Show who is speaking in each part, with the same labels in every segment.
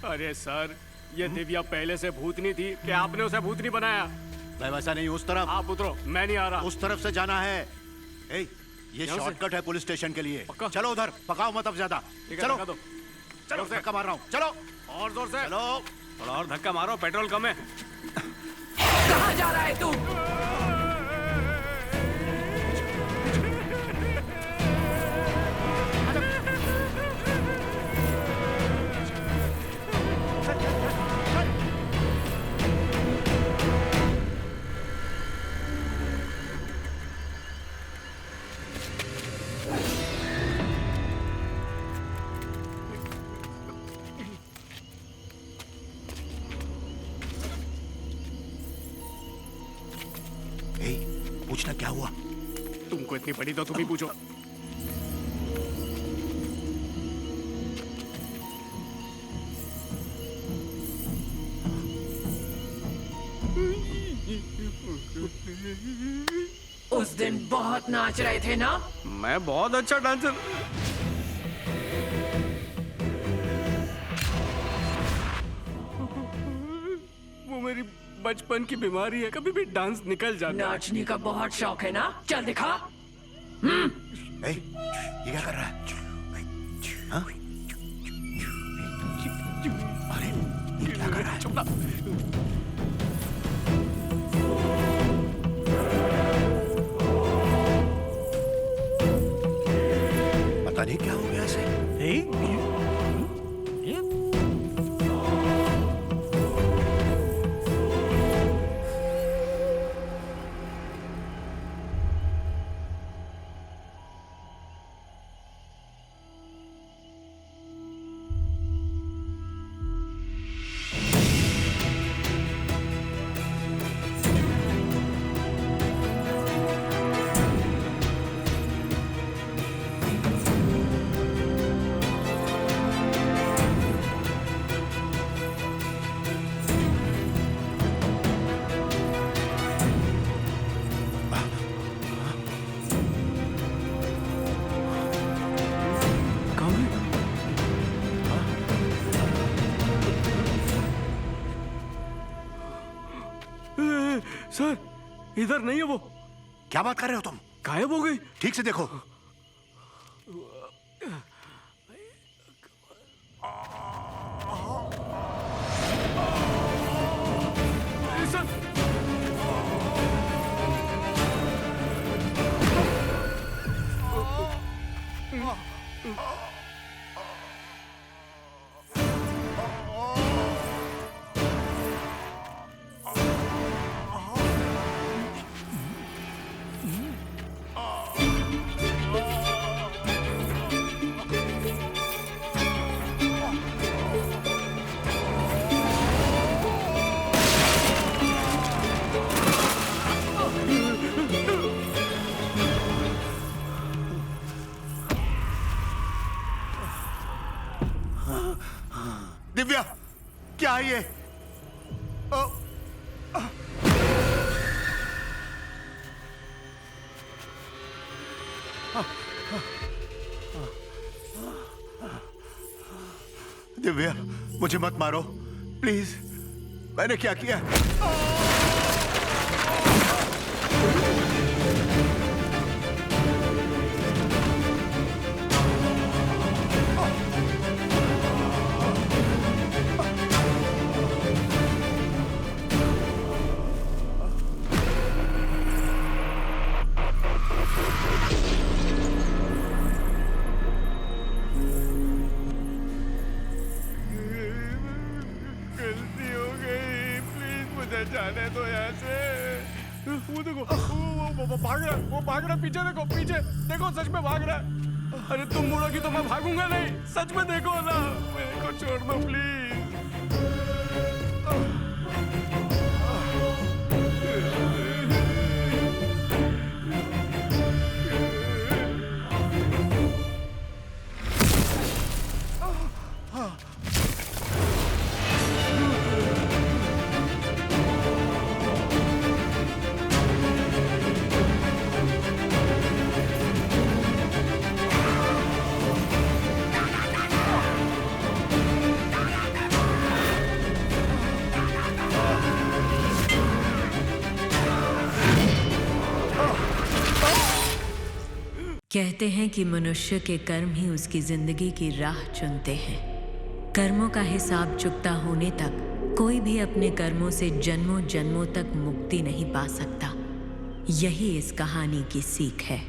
Speaker 1: अरे सर, ये दिव्या पहले से भूतनी थी कि आपने उसे भूतनी बनाया?
Speaker 2: मैं वैसा नहीं, उस तरफ।
Speaker 1: आप उतरो, मैं नहीं आ रहा।
Speaker 2: उस तरफ से जाना है। ए, ये शॉर्टकट है पुलिस स्टेशन के लिए। चलो उधर, पकाओ मत अब ज्यादा। चलो
Speaker 1: दो।
Speaker 2: चलो, धक्का मार रहा हूँ। चलो
Speaker 1: और जोर से।
Speaker 2: चलो,
Speaker 1: थोड़ा और धक्का मारो, पेट्रोल कम है।
Speaker 3: कहाँ जा रहा है तू?
Speaker 2: पूछना क्या हुआ?
Speaker 1: तुमको इतनी पड़ी तो तुम ही पूछो।
Speaker 3: उस दिन बहुत नाच रहे थे ना?
Speaker 1: मैं बहुत अच्छा डांसर। वो मेरी बचपन की बीमारी है, कभी भी डांस निकल जाता है।
Speaker 3: नाचने का बहुत शौक है ना? चल दिखा।
Speaker 2: ए, ये क्या कर रहा है? हाँ? अरे, ये क्या कर रहा है?
Speaker 1: चुप ना।
Speaker 2: पता नहीं क्या हो गया इसे।
Speaker 1: सर, इधर नहीं है वो।
Speaker 2: क्या बात कर रहे हो तुम?
Speaker 1: गायब हो गई।
Speaker 2: ठीक से देखो।
Speaker 1: सर,
Speaker 2: दिव्या, क्या है ये? दिव्या, मुझे मत मारो प्लीज। मैंने क्या किया?
Speaker 1: जाने दो यहाँ से। वो देखो, वो भाग रहा है, वो भाग रहा है, पीछे देखो, पीछे देखो, सच में भाग रहा है। अरे तुम मुड़ोगी तो मैं भागूंगा नहीं, सच में देखो ना, मेरे को छोड़ दो प्लीज।
Speaker 4: कहते हैं कि मनुष्य के कर्म ही उसकी जिंदगी की राह चुनते हैं। कर्मों का हिसाब चुकता होने तक कोई भी अपने कर्मों से जन्मों जन्मों तक मुक्ति नहीं पा सकता। यही इस कहानी की सीख है।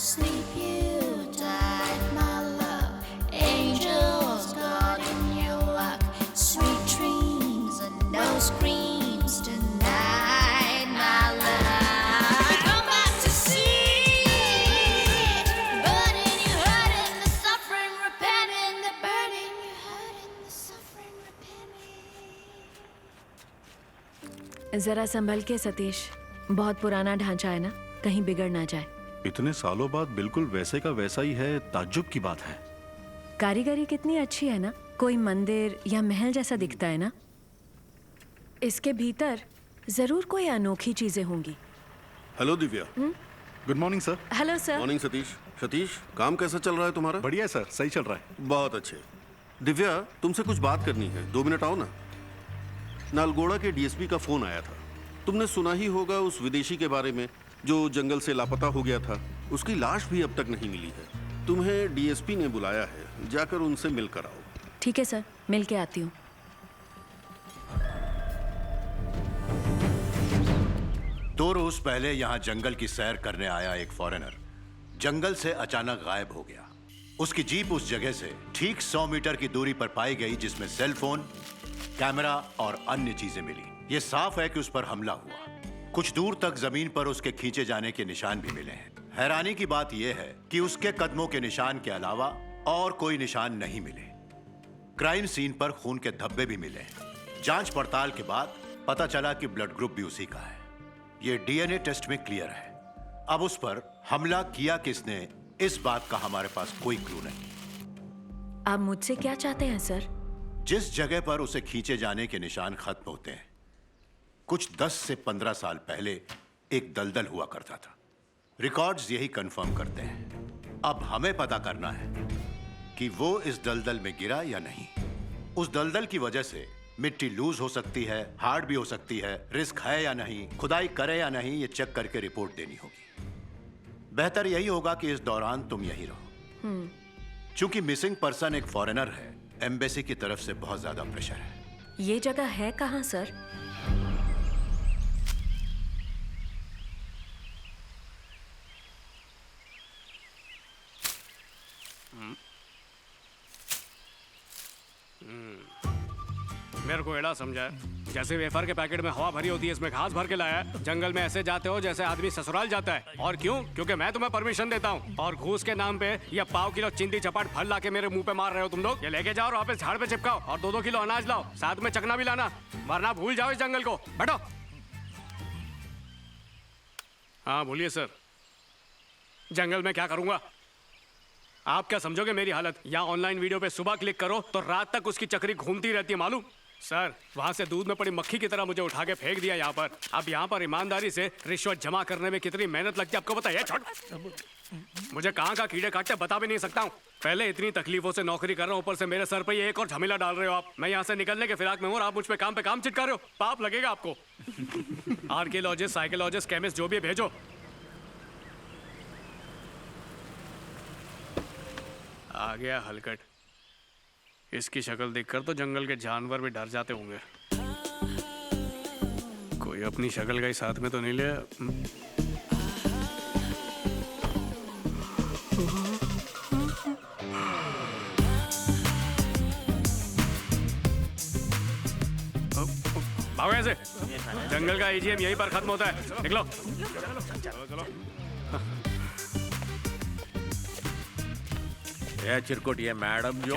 Speaker 5: Sleep you tight, my love. Angels guarding your luck. Sweet dreams and no screams tonight, my love. Come back to see the burden you hurt and the suffering repenting. The burden you hurt and the suffering repenting.
Speaker 4: जरा संभल के सतीश, बहुत पुराना ढांचा है ना, कहीं बिगड़ ना जाए।
Speaker 6: इतने सालों बाद बिल्कुल वैसे का वैसा ही है, ताज्जुब की बात है।
Speaker 4: कारीगरी कितनी अच्छी है ना, कोई मंदिर या महल जैसा दिखता है ना। इसके भीतर जरूर कोई अनोखी चीजें होंगी।
Speaker 7: Hello Divya.
Speaker 6: Good morning sir.
Speaker 4: Hello sir.
Speaker 7: Morning Satish. Satish, काम कैसा चल रहा है तुम्हारा?
Speaker 6: बढ़िया है सर, सही चल रहा है।
Speaker 7: बहुत अच्छे। दिव्या, तुमसे कुछ बात करनी है, 2 मिनट आओ ना। नालगोड़ा के डीएसपी का फोन आया था। तुमने सुना ही होगा उस विदेशी के बारे में जो जंगल से लापता हो गया था। उसकी लाश भी अब तक नहीं मिली है। तुम्हें डीएसपी ने बुलाया है, जाकर उनसे मिलकर आओ।
Speaker 4: ठीक है सर, मिल के आती हूँ।
Speaker 2: 2 रोज पहले यहाँ जंगल की सैर करने आया एक फॉरेनर जंगल से अचानक गायब हो गया। उसकी जीप उस जगह से ठीक 100 मीटर की दूरी पर पाई गई, जिसमें सेल फोन, कैमरा और अन्य चीजें मिली। ये साफ है कि उस पर हमला हुआ। कुछ दूर तक जमीन पर उसके खींचे जाने के निशान भी मिले हैं। हैरानी की बात यह है कि उसके कदमों के निशान के अलावा और कोई निशान नहीं मिले। क्राइम सीन पर खून के धब्बे भी मिले हैं। जांच पड़ताल के बाद पता चला कि ब्लड ग्रुप भी उसी का है। यह डीएनए टेस्ट में क्लियर है। अब उस पर हमला किया किसने, इस बात का हमारे पास कोई क्लू नहीं।
Speaker 4: आप मुझसे क्या चाहते हैं सर?
Speaker 2: जिस जगह पर उसे खींचे जाने के निशान खत्म होते हैं, कुछ 10 से 15 साल पहले एक दलदल हुआ करता था। रिकॉर्ड्स यही कंफर्म करते हैं। अब हमें पता करना है कि वो इस दलदल में गिरा या नहीं। उस दलदल की वजह से मिट्टी लूज हो सकती है, हार्ड भी हो सकती है। रिस्क है या नहीं, खुदाई करे या नहीं, ये चेक करके रिपोर्ट देनी होगी। बेहतर यही होगा कि इस दौरान तुम यहीं रहो। चूंकि मिसिंग पर्सन एक फॉरेनर है, एम्बेसी की तरफ से बहुत ज्यादा प्रेशर है।
Speaker 4: ये जगह है कहाँ सर?
Speaker 1: मेरे को एड़ा समझा है, जैसे वेफर के पैकेट में हवा भरी होती है, इसमें घास भर के लाया है। जंगल में ऐसे जाते हो जैसे आदमी ससुराल जाता है। और क्यों? क्योंकि मैं तुम्हें परमिशन देता हूँ। और घूस के नाम पे ये पाव किलो चिंदी चपाट फल लाके मेरे मुंह पे मार रहे हो तुम लोग। ये लेके जाओ और वापस झाड़ पे चिपकाओ और 2-2 किलो अनाज लाओ, साथ में चकना भी लाना, वरना भूल जाओ इस जंगल को। बैठो। हाँ बोलिए सर। जंगल में क्या करूंगा? आप क्या समझोगे मेरी हालत? यहाँ ऑनलाइन वीडियो पे सुबह क्लिक करो तो रात तक उसकी चक्री घूमती रहती है, मालूम? सर वहां से दूध में पड़ी मक्खी की तरह मुझे उठा के फेंक दिया यहाँ पर। अब यहाँ पर ईमानदारी से रिश्वत जमा करने में कितनी मेहनत लगती है आपको बताइए? छोड़, मुझे कहाँ का कीड़े काटते बता भी नहीं सकता हूँ। पहले इतनी तकलीफों से नौकरी कर रहा हूँ, ऊपर से मेरे सर पर ये एक और झमेला डाल रहे हो आप। मैं यहाँ से निकलने के फिराक में हूँ और आप मुझ पे काम चिटका रहे हो। पाप लगेगा आपको। आर्कियोलॉजिस्ट, साइकोलॉजिस्ट, केमिस्ट जो भी भेजो। आ गया हलकट। इसकी शक्ल देखकर तो जंगल के जानवर भी डर जाते होंगे। कोई अपनी शक्ल का ही साथ में तो नहीं ले। भागो ऐसे। जंगल का एजीएम यहीं पर खत्म होता है। निकलो। चलो चलो।
Speaker 8: ये चिरकुट, ये मैडम जो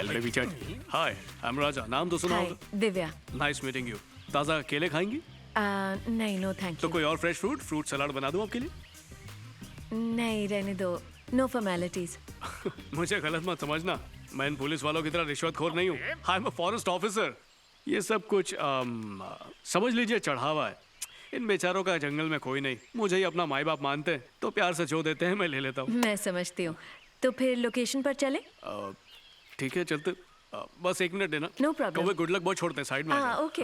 Speaker 1: हाय, आई एम राजा। नाम तो सुना
Speaker 4: हाय,
Speaker 1: होगा।
Speaker 4: दिव्या।
Speaker 1: Nice meeting you. ताज़ा केले खाएंगी?
Speaker 4: नहीं, नो थैंक
Speaker 1: तो
Speaker 4: यू।
Speaker 1: कोई और फ्रेश फ्रूट सलाद बना दूं आपके लिए?
Speaker 4: नहीं, रहने दो। No formalities.
Speaker 1: मुझे गलत मत समझना, मैं इन पुलिस वालों की तरह रिश्वतखोर नहीं हूँ। I am a forest officer. ये सब कुछ समझ लीजिए चढ़ावा है। इन बेचारों का जंगल में कोई नहीं। मुझे ही अपना माई बाप मानते हैं तो प्यार से जो देते हैं मैं ले लेता हूँ।
Speaker 4: मैं समझती हूँ। तो फिर लोकेशन पर चले?
Speaker 1: ठीक है चलते। बस 1 मिनट देना।
Speaker 4: No problem.
Speaker 1: कौवे गुड लक बहुत छोड़ते हैं, साइड में आ
Speaker 4: हाँ,
Speaker 1: जाओ।
Speaker 4: ओके।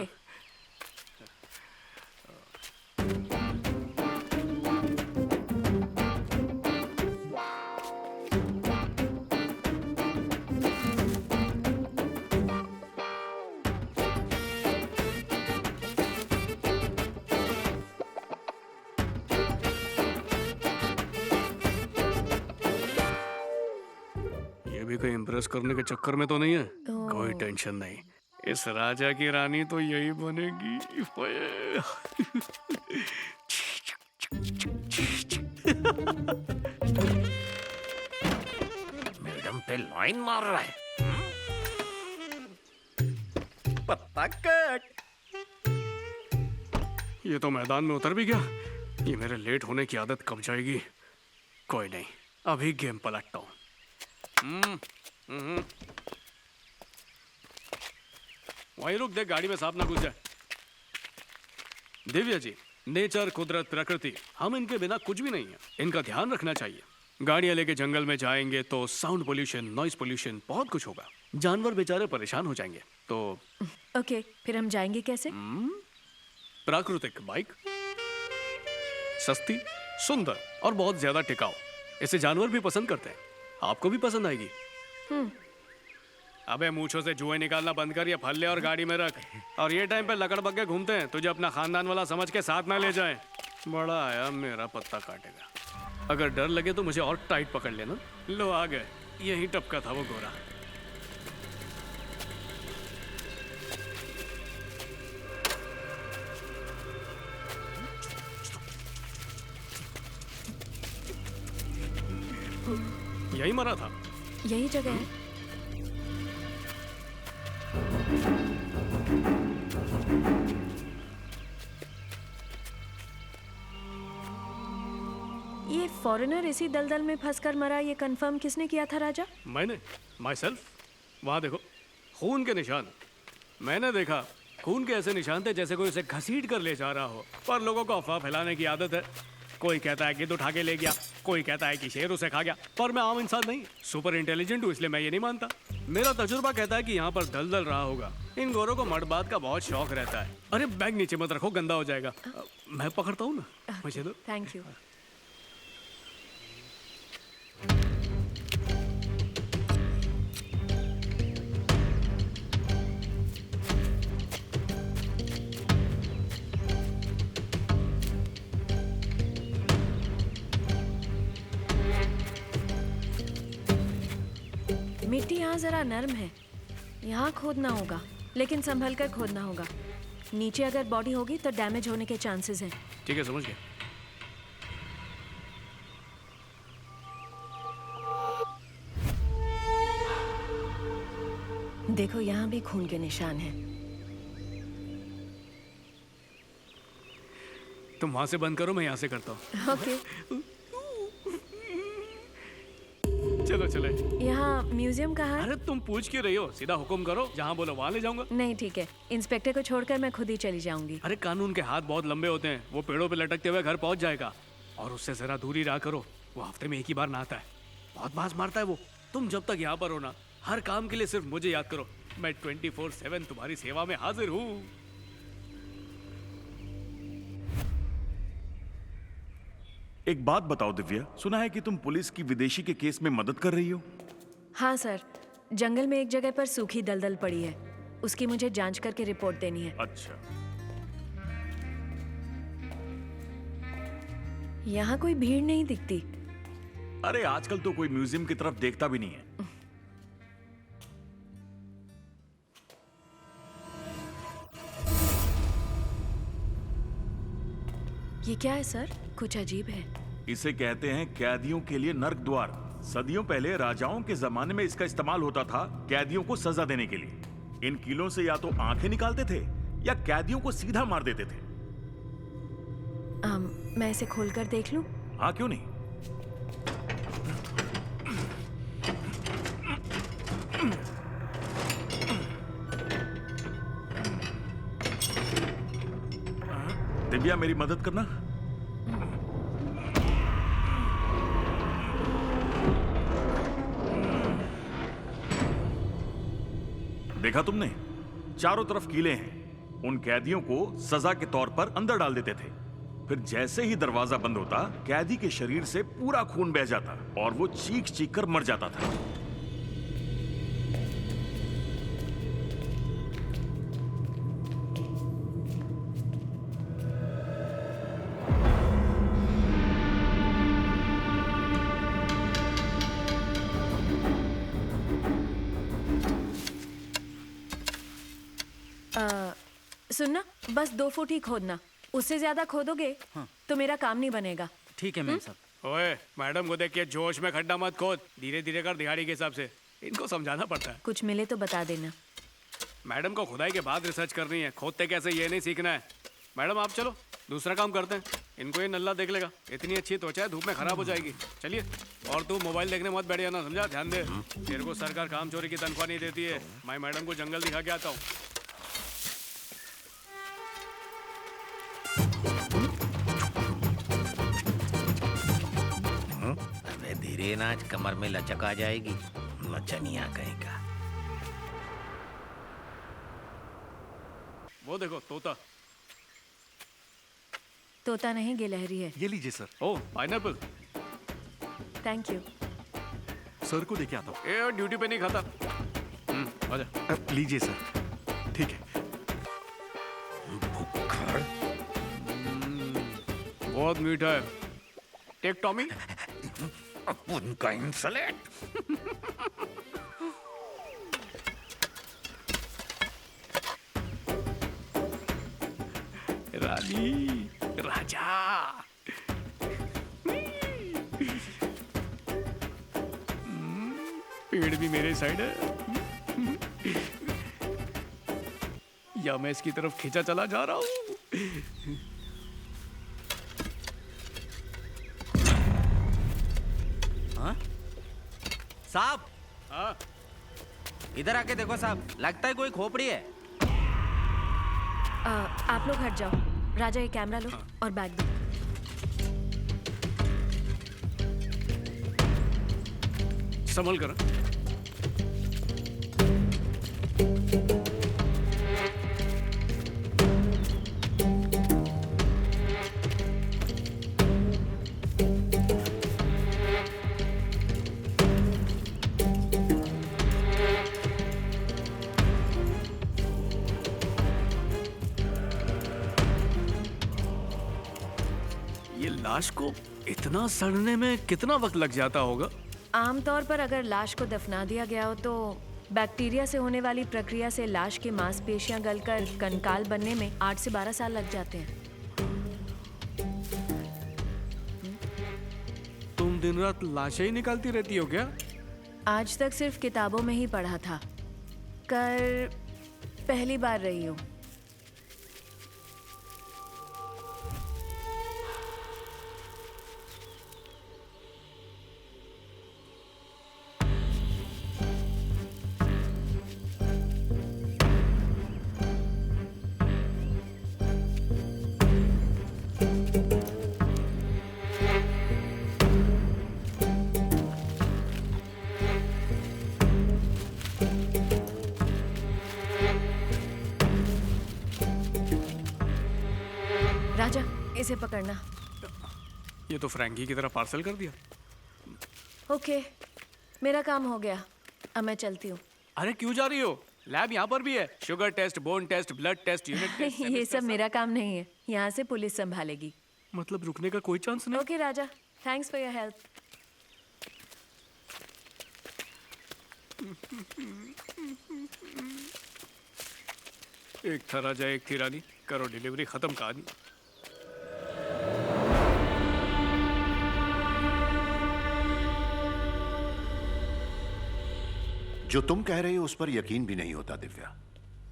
Speaker 1: ये भी कोई इम्प्रेस करने के चक्कर में तो नहीं है? कोई टेंशन नहीं, इस राजा की रानी तो यही बनेगी।
Speaker 8: मैडम पे लाइन मार रहा है। पत्ता कट।
Speaker 1: ये तो मैदान में उतर भी गया। ये मेरे लेट होने की आदत कब जाएगी? कोई नहीं, अभी गेम पलटता हूँ। वहीं रुक, देख गाड़ी में सांप ना घुस जाए। दिव्या जी, नेचर, कुदरत, प्रकृति, हम इनके बिना कुछ भी नहीं है। इनका ध्यान रखना चाहिए। गाड़ियां लेके जंगल में जाएंगे तो साउंड पोल्यूशन, नॉइज पोल्यूशन, बहुत कुछ होगा। जानवर बेचारे परेशान हो जाएंगे। तो
Speaker 4: ओके, फिर हम जाएंगे कैसे?
Speaker 1: प्राकृतिक बाइक, सस्ती, सुंदर और बहुत ज्यादा टिकाऊ। इसे जानवर भी पसंद करते हैं। आपको भी पसंद आएगी। अबे मूंछों से जुएं निकालना बंद कर, या फल ले और गाड़ी में रख। और ये टाइम पे लकड़ बग्गे घूमते हैं, तुझे अपना खानदान वाला समझ के साथ ना ले जाए। बड़ा आया मेरा पत्ता काटेगा। अगर डर लगे तो मुझे और टाइट पकड़ लेना। लो आ गए, यही टपका था वो गोरा। यही मरा था।
Speaker 4: यही जगह है। ये फॉरेनर इसी दलदल में फंसकर मरा, ये कंफर्म किसने किया था राजा?
Speaker 1: मैंने, माई सेल्फ। वहां देखो, खून के निशान। मैंने देखा खून के ऐसे निशान थे जैसे कोई उसे घसीट कर ले जा रहा हो। पर लोगों को अफवाह फैलाने की आदत है। कोई कहता है गिद्ध उठा के ले गया, कोई कहता है कि शेर उसे खा गया। पर मैं आम इंसान नहीं, सुपर इंटेलिजेंट हूँ, इसलिए मैं ये नहीं मानता। मेरा तजुर्बा कहता है कि यहाँ पर दलदल रहा होगा। इन गोरों को मर्दबात का बहुत शौक रहता है। अरे बैग नीचे मत रखो, गंदा हो जाएगा। मैं पकड़ता हूँ ना, मुझे दो।
Speaker 4: Thank you. मिट्टी यहाँ जरा नर्म है, यहाँ खोदना होगा, लेकिन संभल कर खोदना होगा। नीचे अगर बॉडी होगी तो डैमेज होने के चांसेस हैं।
Speaker 1: ठीक है, समझ गया।
Speaker 4: देखो यहाँ भी खून के निशान हैं।
Speaker 1: तुम वहां से बंद करो, मैं यहाँ से करता हूँ।
Speaker 4: ओके।
Speaker 1: चलो चले।
Speaker 4: यहाँ म्यूजियम कहाँ है?
Speaker 1: अरे तुम पूछ क्यों रही हो, सीधा हुक्म करो, जहाँ बोलो वहाँ ले जाऊंगा।
Speaker 4: नहीं ठीक है, इंस्पेक्टर को छोड़कर मैं खुद ही चली जाऊंगी।
Speaker 1: अरे कानून के हाथ बहुत लंबे होते हैं, वो पेड़ों पे लटकते हुए घर पहुंच जाएगा। और उससे जरा दूरी रहा करो, वो हफ्ते में एक ही बार नहाता है, बहुत बाज मारता है वो। तुम जब तक यहाँ पर हो ना, हर काम के लिए सिर्फ मुझे याद करो। मैं 24/7 तुम्हारी सेवा में हाजिर हूँ।
Speaker 9: एक बात बताओ दिव्या, सुना है कि तुम पुलिस की विदेशी के केस में मदद कर रही हो?
Speaker 4: हाँ सर, जंगल में एक जगह पर सूखी दलदल पड़ी है, उसकी मुझे जांच करके रिपोर्ट देनी है।
Speaker 9: अच्छा।
Speaker 4: यहाँ कोई भीड़ नहीं दिखती।
Speaker 9: अरे आजकल तो कोई म्यूजियम की तरफ देखता भी नहीं है।
Speaker 4: ये क्या है सर? कुछ अजीब है।
Speaker 9: इसे कहते हैं कैदियों के लिए नर्क द्वार। सदियों पहले राजाओं के जमाने में इसका इस्तेमाल होता था कैदियों को सजा देने के लिए। इन कीलों से या तो आंखें निकालते थे या कैदियों को सीधा मार देते थे।
Speaker 4: मैं इसे खोलकर देख लूं?
Speaker 9: हाँ, क्यों नहीं। दिव्या, मेरी मदद करना। देखा तुमने, चारों तरफ कीले हैं। उन कैदियों को सजा के तौर पर अंदर डाल देते थे। फिर जैसे ही दरवाजा बंद होता, कैदी के शरीर से पूरा खून बह जाता और वो चीख चीख कर मर जाता था।
Speaker 4: सुनना, बस 2 फुट ही खोदना, उससे ज्यादा खोदोगे तो मेरा काम नहीं बनेगा।
Speaker 8: ठीक है मैम साहब।
Speaker 1: ओए, मैडम को देख के जोश में खड्डा मत खोद, धीरे धीरे कर, दिहाड़ी के हिसाब से। इनको समझाना पड़ता है।
Speaker 4: कुछ मिले तो बता देना।
Speaker 1: मैडम को खुदाई के बाद रिसर्च करनी है, खोदते कैसे ये नहीं सीखना है। मैडम आप चलो, दूसरा काम करते हैं। इनको ये नल्ला देख लेगा, इतनी अच्छी त्वचा है, धूप में खराब हो जाएगी। चलिए। और तू मोबाइल देखने मत बैठ जाना, समझा? ध्यान दे। तेरे को सरकार काम चोरी की तनख्वाह नहीं देती है। मैं मैडम को जंगल दिखा के आता हूँ।
Speaker 8: अबे धीरे नाच, कमर में लचक आ जाएगी। नचनिया कहेगा।
Speaker 1: वो देखो, तोता।
Speaker 4: तोता नहीं, गिलहरी है।
Speaker 6: ये लीजिए sir.
Speaker 1: Oh, pineapple.
Speaker 4: Thank you.
Speaker 6: Sir को देके आता हूँ।
Speaker 1: ए, ड्यूटी पे नहीं खाता। आजा।
Speaker 6: लीजिए सर। ठीक है।
Speaker 1: बहुत मीठा है। Take Tommy.
Speaker 8: उनका इंसलेट।
Speaker 1: रानी, राजा। भी मेरे साइड है या मैं इसकी तरफ खींचा चला जा रहा हूँ।
Speaker 8: साहब
Speaker 1: हाँ
Speaker 8: इधर आके देखो साहब, लगता है कोई खोपड़ी है।
Speaker 4: आप लोग हट जाओ। राजा ये कैमरा लो और बैग दो।
Speaker 1: संभल कर। ये लाश को इतना सड़ने में कितना वक्त लग जाता होगा?
Speaker 4: आमतौर पर अगर लाश को दफना दिया गया हो तो बैक्टीरिया से होने वाली प्रक्रिया से लाश की मांसपेशियां गलकर कंकाल बनने में 8 से 12 साल लग जाते हैं।
Speaker 1: तुम दिन रात लाशें ही निकालती रहती हो क्या?
Speaker 4: आज तक सिर्फ किताबों में ही पढ़ा था, कर पहली बार रही हूँ। राजा इसे पकड़ना।
Speaker 1: ये तो फ्रैंकी की तरह पार्सल कर दिया।
Speaker 4: ओके, मेरा काम हो गया, अब मैं चलती हूँ।
Speaker 1: अरे क्यों जा रही हो? लैब यहाँ पर भी है। Sugar test, bone test, blood test, unit test.
Speaker 4: ये सब मेरा काम नहीं है, यहाँ से पुलिस संभालेगी।
Speaker 1: मतलब रुकने का कोई चांस नहीं?
Speaker 4: Okay Raja, thanks for your help.
Speaker 1: एक था राजा एक थी रानी, करो डिलीवरी, खत्म कहानी।
Speaker 2: जो तुम कह रही हो उस पर यकीन भी नहीं होता दिव्या।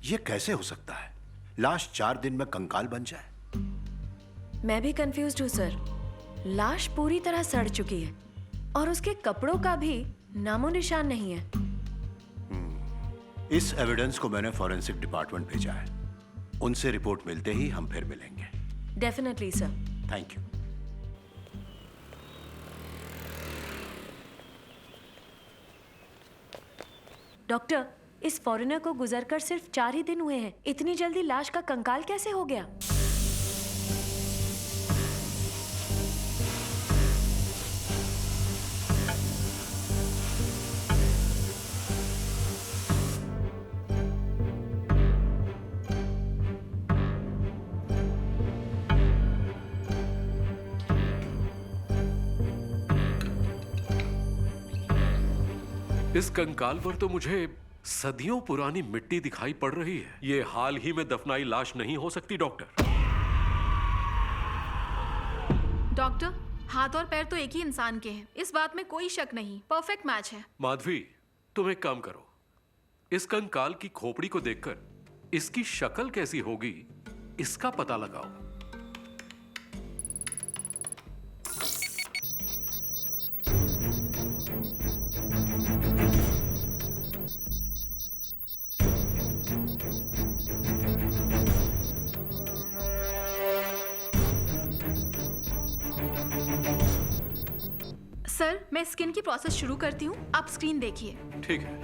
Speaker 2: ये कैसे हो सकता है? लाश 4 दिन में कंकाल बन जाए।
Speaker 4: मैं भी कंफ्यूज्ड हूँ सर। लाश पूरी तरह सड़ चुकी है और उसके कपड़ों का भी नामो निशान नहीं है।
Speaker 2: इस एविडेंस को मैंने फॉरेंसिक डिपार्टमेंट भेजा है। उनसे रिपोर्ट मिलते ही हम फिर मिलेंगे।
Speaker 4: Definitely sir.
Speaker 2: Thank you.
Speaker 4: Doctor, इस फॉरेनर को गुजरकर सिर्फ 4 ही दिन हुए हैं। इतनी जल्दी लाश का कंकाल कैसे हो गया?
Speaker 10: इस कंकाल पर तो मुझे सदियों पुरानी मिट्टी दिखाई पड़ रही है। ये हाल ही में दफनाई लाश नहीं हो सकती डॉक्टर।
Speaker 11: डॉक्टर, हाथ और पैर तो एक ही इंसान के हैं, इस बात में कोई शक नहीं। परफेक्ट मैच है।
Speaker 10: माधवी, तुम एक काम करो, इस कंकाल की खोपड़ी को देखकर इसकी शक्ल कैसी होगी इसका पता लगाओ।
Speaker 11: सर, मैं स्किन की प्रोसेस शुरू करती हूँ, आप स्क्रीन देखिए।
Speaker 10: ठीक है।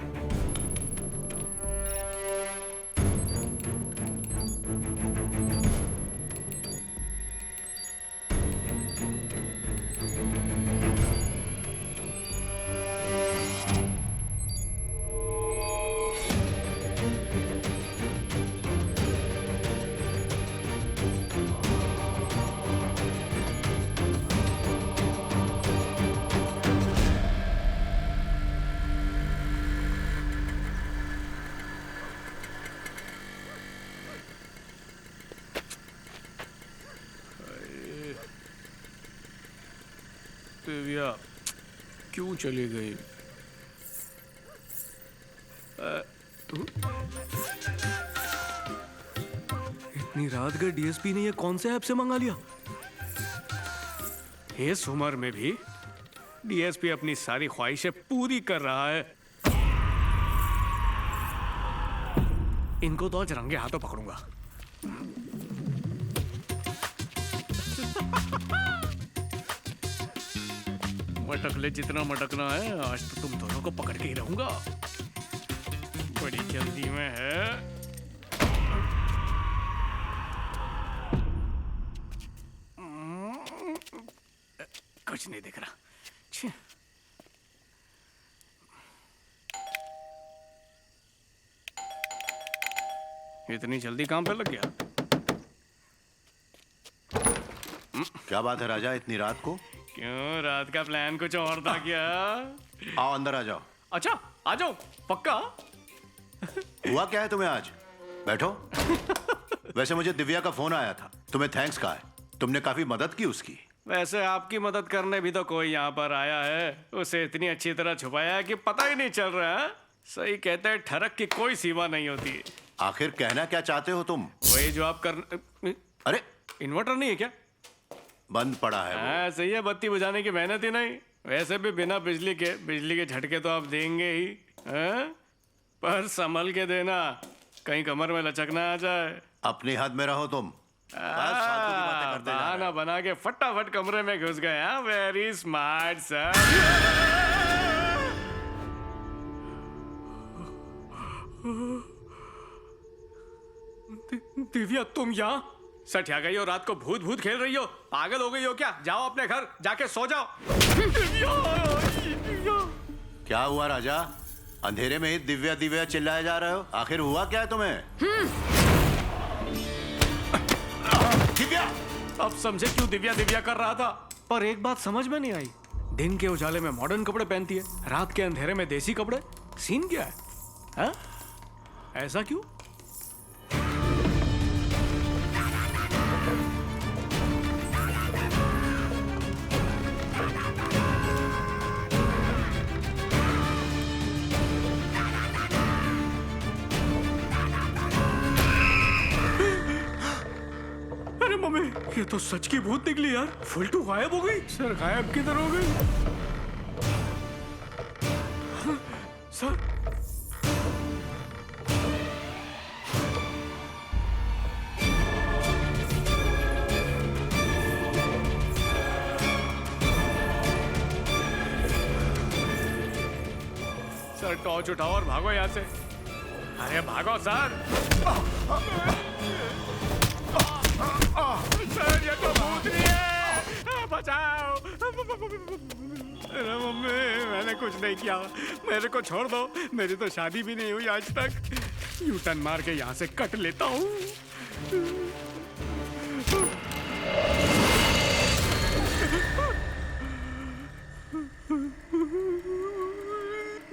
Speaker 1: दिव्या क्यों चली गई? इतनी रात गए डीएसपी ने ये कौन से ऐप से मंगा लिया? इस उम्र में भी डीएसपी अपनी सारी ख्वाहिशें पूरी कर रहा है। इनको तो आज रंगे हाथों पकड़ूंगा। मटक ले जितना मटकना है, आज तो तुम दोनों को पकड़ के ही रहूंगा। बड़ी जल्दी में है। कुछ नहीं दिख रहा। छी। इतनी जल्दी काम पे लग गया?
Speaker 2: क्या बात है राजा, इतनी रात को?
Speaker 1: क्यों, रात का प्लान कुछ और था क्या?
Speaker 2: आओ अंदर आ जाओ।
Speaker 1: अच्छा आ जाओ, पक्का?
Speaker 2: हुआ क्या है तुम्हें आज? बैठो। वैसे मुझे दिव्या का फोन आया था, तुम्हें थैंक्स कहा है, तुमने काफी मदद की उसकी।
Speaker 1: वैसे आपकी मदद करने भी तो कोई यहाँ पर आया है। उसे इतनी अच्छी तरह छुपाया है कि पता ही नहीं चल रहा है। सही कहते हैं, ठरक की कोई सीमा नहीं होती।
Speaker 2: आखिर कहना क्या चाहते हो तुम?
Speaker 1: वही जो आप कर।
Speaker 2: अरे
Speaker 1: इन्वर्टर नहीं है क्या?
Speaker 2: बंद पड़ा है वो।
Speaker 1: हाँ सही है, बत्ती बुझाने की मेहनत ही नहीं। वैसे भी बिना बिजली के झटके तो आप देंगे ही, हाँ? पर संभल के देना, कहीं कमर में लचक ना आ जाए।
Speaker 2: अपनी हद में रहो तुम। फालतू की बातें करते जा रहे हो।
Speaker 1: बहाना बना के फटाफट कमरे में घुस गए। हाँ, वेरी स्मार्ट सर। दिव्या तुम यहाँ सठिया गई हो? रात को भूत भूत खेल रही हो? पागल हो गई हो क्या? जाओ अपने घर जाके सो जाओ।
Speaker 2: क्या हुआ राजा, अंधेरे में ही दिव्या दिव्या चिल्लाए जा रहे हो? आखिर हुआ क्या है तुम्हें? दिव्या!
Speaker 1: अब समझे क्यों दिव्या दिव्या कर रहा था। पर एक बात समझ में नहीं आई, दिन के उजाले में मॉडर्न कपड़े पहनती है, रात के अंधेरे में देसी कपड़े। सीन क्या है? हा? ऐसा क्यों? ये तो सच की भूत निकली यार। फुलटू गायब हो गई। सर गायब किधर हो गई? सर सर टॉर्च उठाओ और भागो यहाँ से। अरे भागो सर। सर ये तो भूतनी है, बचाओ। अरे मम्मी, मैंने कुछ नहीं किया, मेरे को छोड़ दो। मेरी तो शादी भी नहीं हुई आज तक। यू टर्न मार के यहाँ से कट लेता हूँ।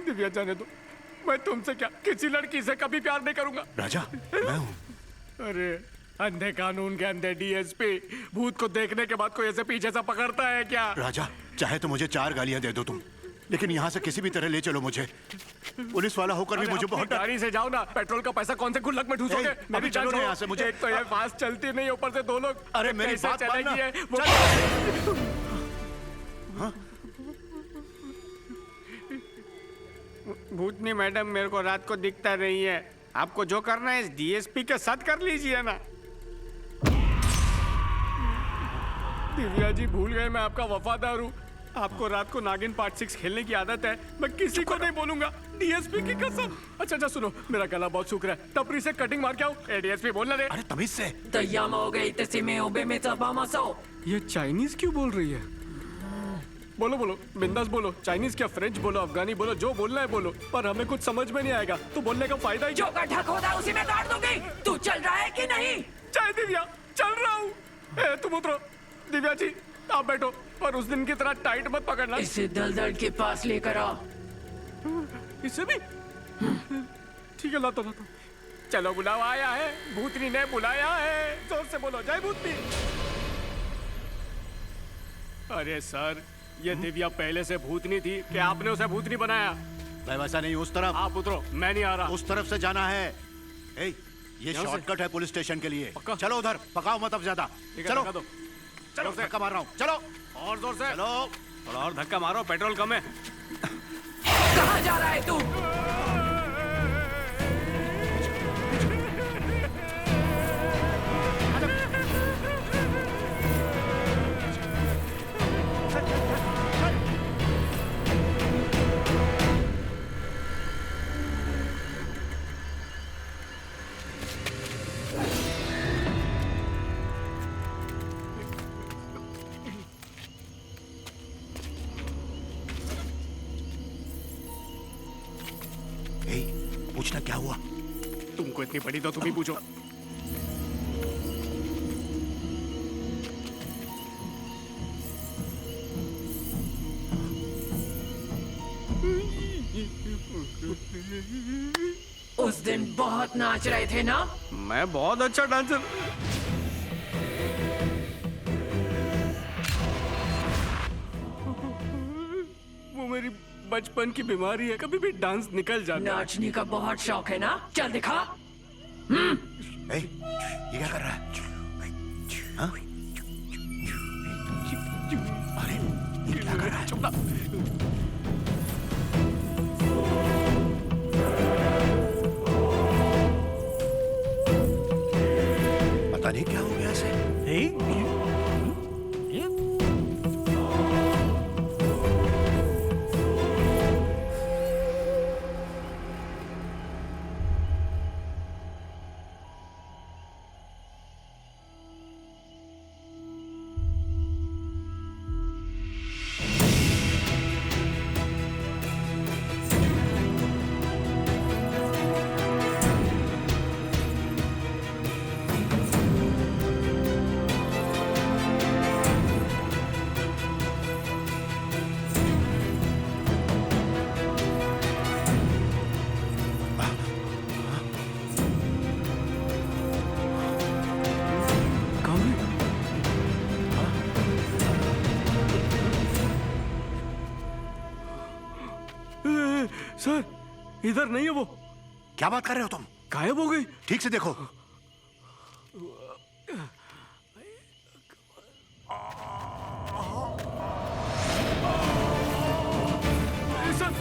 Speaker 1: दिव्या जाने दो, मैं तुमसे क्या, किसी लड़की से कभी प्यार नहीं करूंगा।
Speaker 2: राजा मैं हूँ।
Speaker 1: अरे अंधे कानून के अंधे डीएसपी, भूत को देखने के बाद कोई ऐसे पीछे से पकड़ता है क्या?
Speaker 2: राजा चाहे तो मुझे 4 गालियां दे दो तुम, लेकिन यहाँ से किसी भी तरह ले चलो मुझे। पुलिस वाला होकर भी मुझे बहुत
Speaker 1: गाड़ी से जाओ ना, पेट्रोल का पैसा कौन से गुल्लक में ठूसोगे?
Speaker 2: अभी चलो ना यहाँ से। मुझे
Speaker 1: एक तो ये फास्ट चलती नहीं, ऊपर से 2 लोग।
Speaker 2: अरे मेरी बात मानना।
Speaker 1: भूतनी मैडम मेरे को रात को दिखता रही है। आपको जो करना है इस डीएसपी के साथ कर लीजिए ना। दिव्या जी भूल गए मैं आपका वफादार हूँ। आपको रात को नागिन पार्ट 6 खेलने की आदत है, मैं किसी को नहीं बोलूंगा, डीएसपी की कसम। अच्छा सुनो, मेरा गला बहुत सूख रहा है, टपरी से कटिंग मार के आओ। डीएसपी बोलना दे।
Speaker 2: अरे तमीज से।
Speaker 1: ये चाइनीज क्यों बोल रही है? बोलो बोलो, बिंदास बोलो। चाइनीज क्या, फ्रेंच बोलो, अफगानी बोलो, जो बोलना है बोलो, पर हमें कुछ समझ में नहीं आएगा तो बोलने का फायदा ही।
Speaker 3: जो गड्ढा खोदा उसी में गाड़ दूंगी। तू चल रहा है कि नहीं?
Speaker 1: चाहे दिव्या, चल रहा हूँ। तुम उतरो। दिव्या जी आप बैठो, पर उस दिन की तरह टाइट मत पकड़ना।
Speaker 3: इसे दलदल के पास लेकर आओ।
Speaker 1: इसे भी? ठीक है, लाता। चलो बुलावा आया है, भूतनी ने बुलाया है। जोर से बोलो, जय भूतनी। अरे सर, ये दिव्या पहले से भूतनी थी कि आपने उसे भूतनी बनाया?
Speaker 2: मैं वैसा नहीं, उस तरफ।
Speaker 1: आप उतरो, मैं नहीं आ रहा।
Speaker 2: उस तरफ से जाना है। ये
Speaker 1: यहाँ से?
Speaker 2: शॉर्टकट है पुलिस स्टेशन के लिए।
Speaker 1: पक्का?
Speaker 2: चलो उधर, पकाओ मत अब ज्यादा।
Speaker 1: ठीक है,
Speaker 2: चलो
Speaker 1: धक्का दो।
Speaker 2: चलो, धक्का मार रहा हूँ, चलो
Speaker 1: और जोर से।
Speaker 2: चलो।
Speaker 1: थोड़ा और धक्का मारो, पेट्रोल कम है।
Speaker 3: कहाँ जा रहा है तू?
Speaker 2: ए, पूछना क्या हुआ?
Speaker 1: तुमको इतनी पड़ी तो तुम ही पूछो।
Speaker 3: उस दिन बहुत नाच रहे थे ना?
Speaker 1: मैं बहुत अच्छा डांसर। वो मेरी बचपन की बीमारी है, कभी भी डांस निकल जाता है।
Speaker 3: नाचने का बहुत शौक है ना? चल दिखा।
Speaker 2: ए, ये क्या कर रहा है? हाँ? अरे, ये क्या कर रहा है?
Speaker 1: चुप ना।
Speaker 2: पता नहीं क्या हो गया इसे।
Speaker 1: सर, इधर नहीं है वो।
Speaker 2: क्या बात कर रहे हो तुम?
Speaker 1: गायब हो गई।
Speaker 2: ठीक से देखो।
Speaker 1: सर,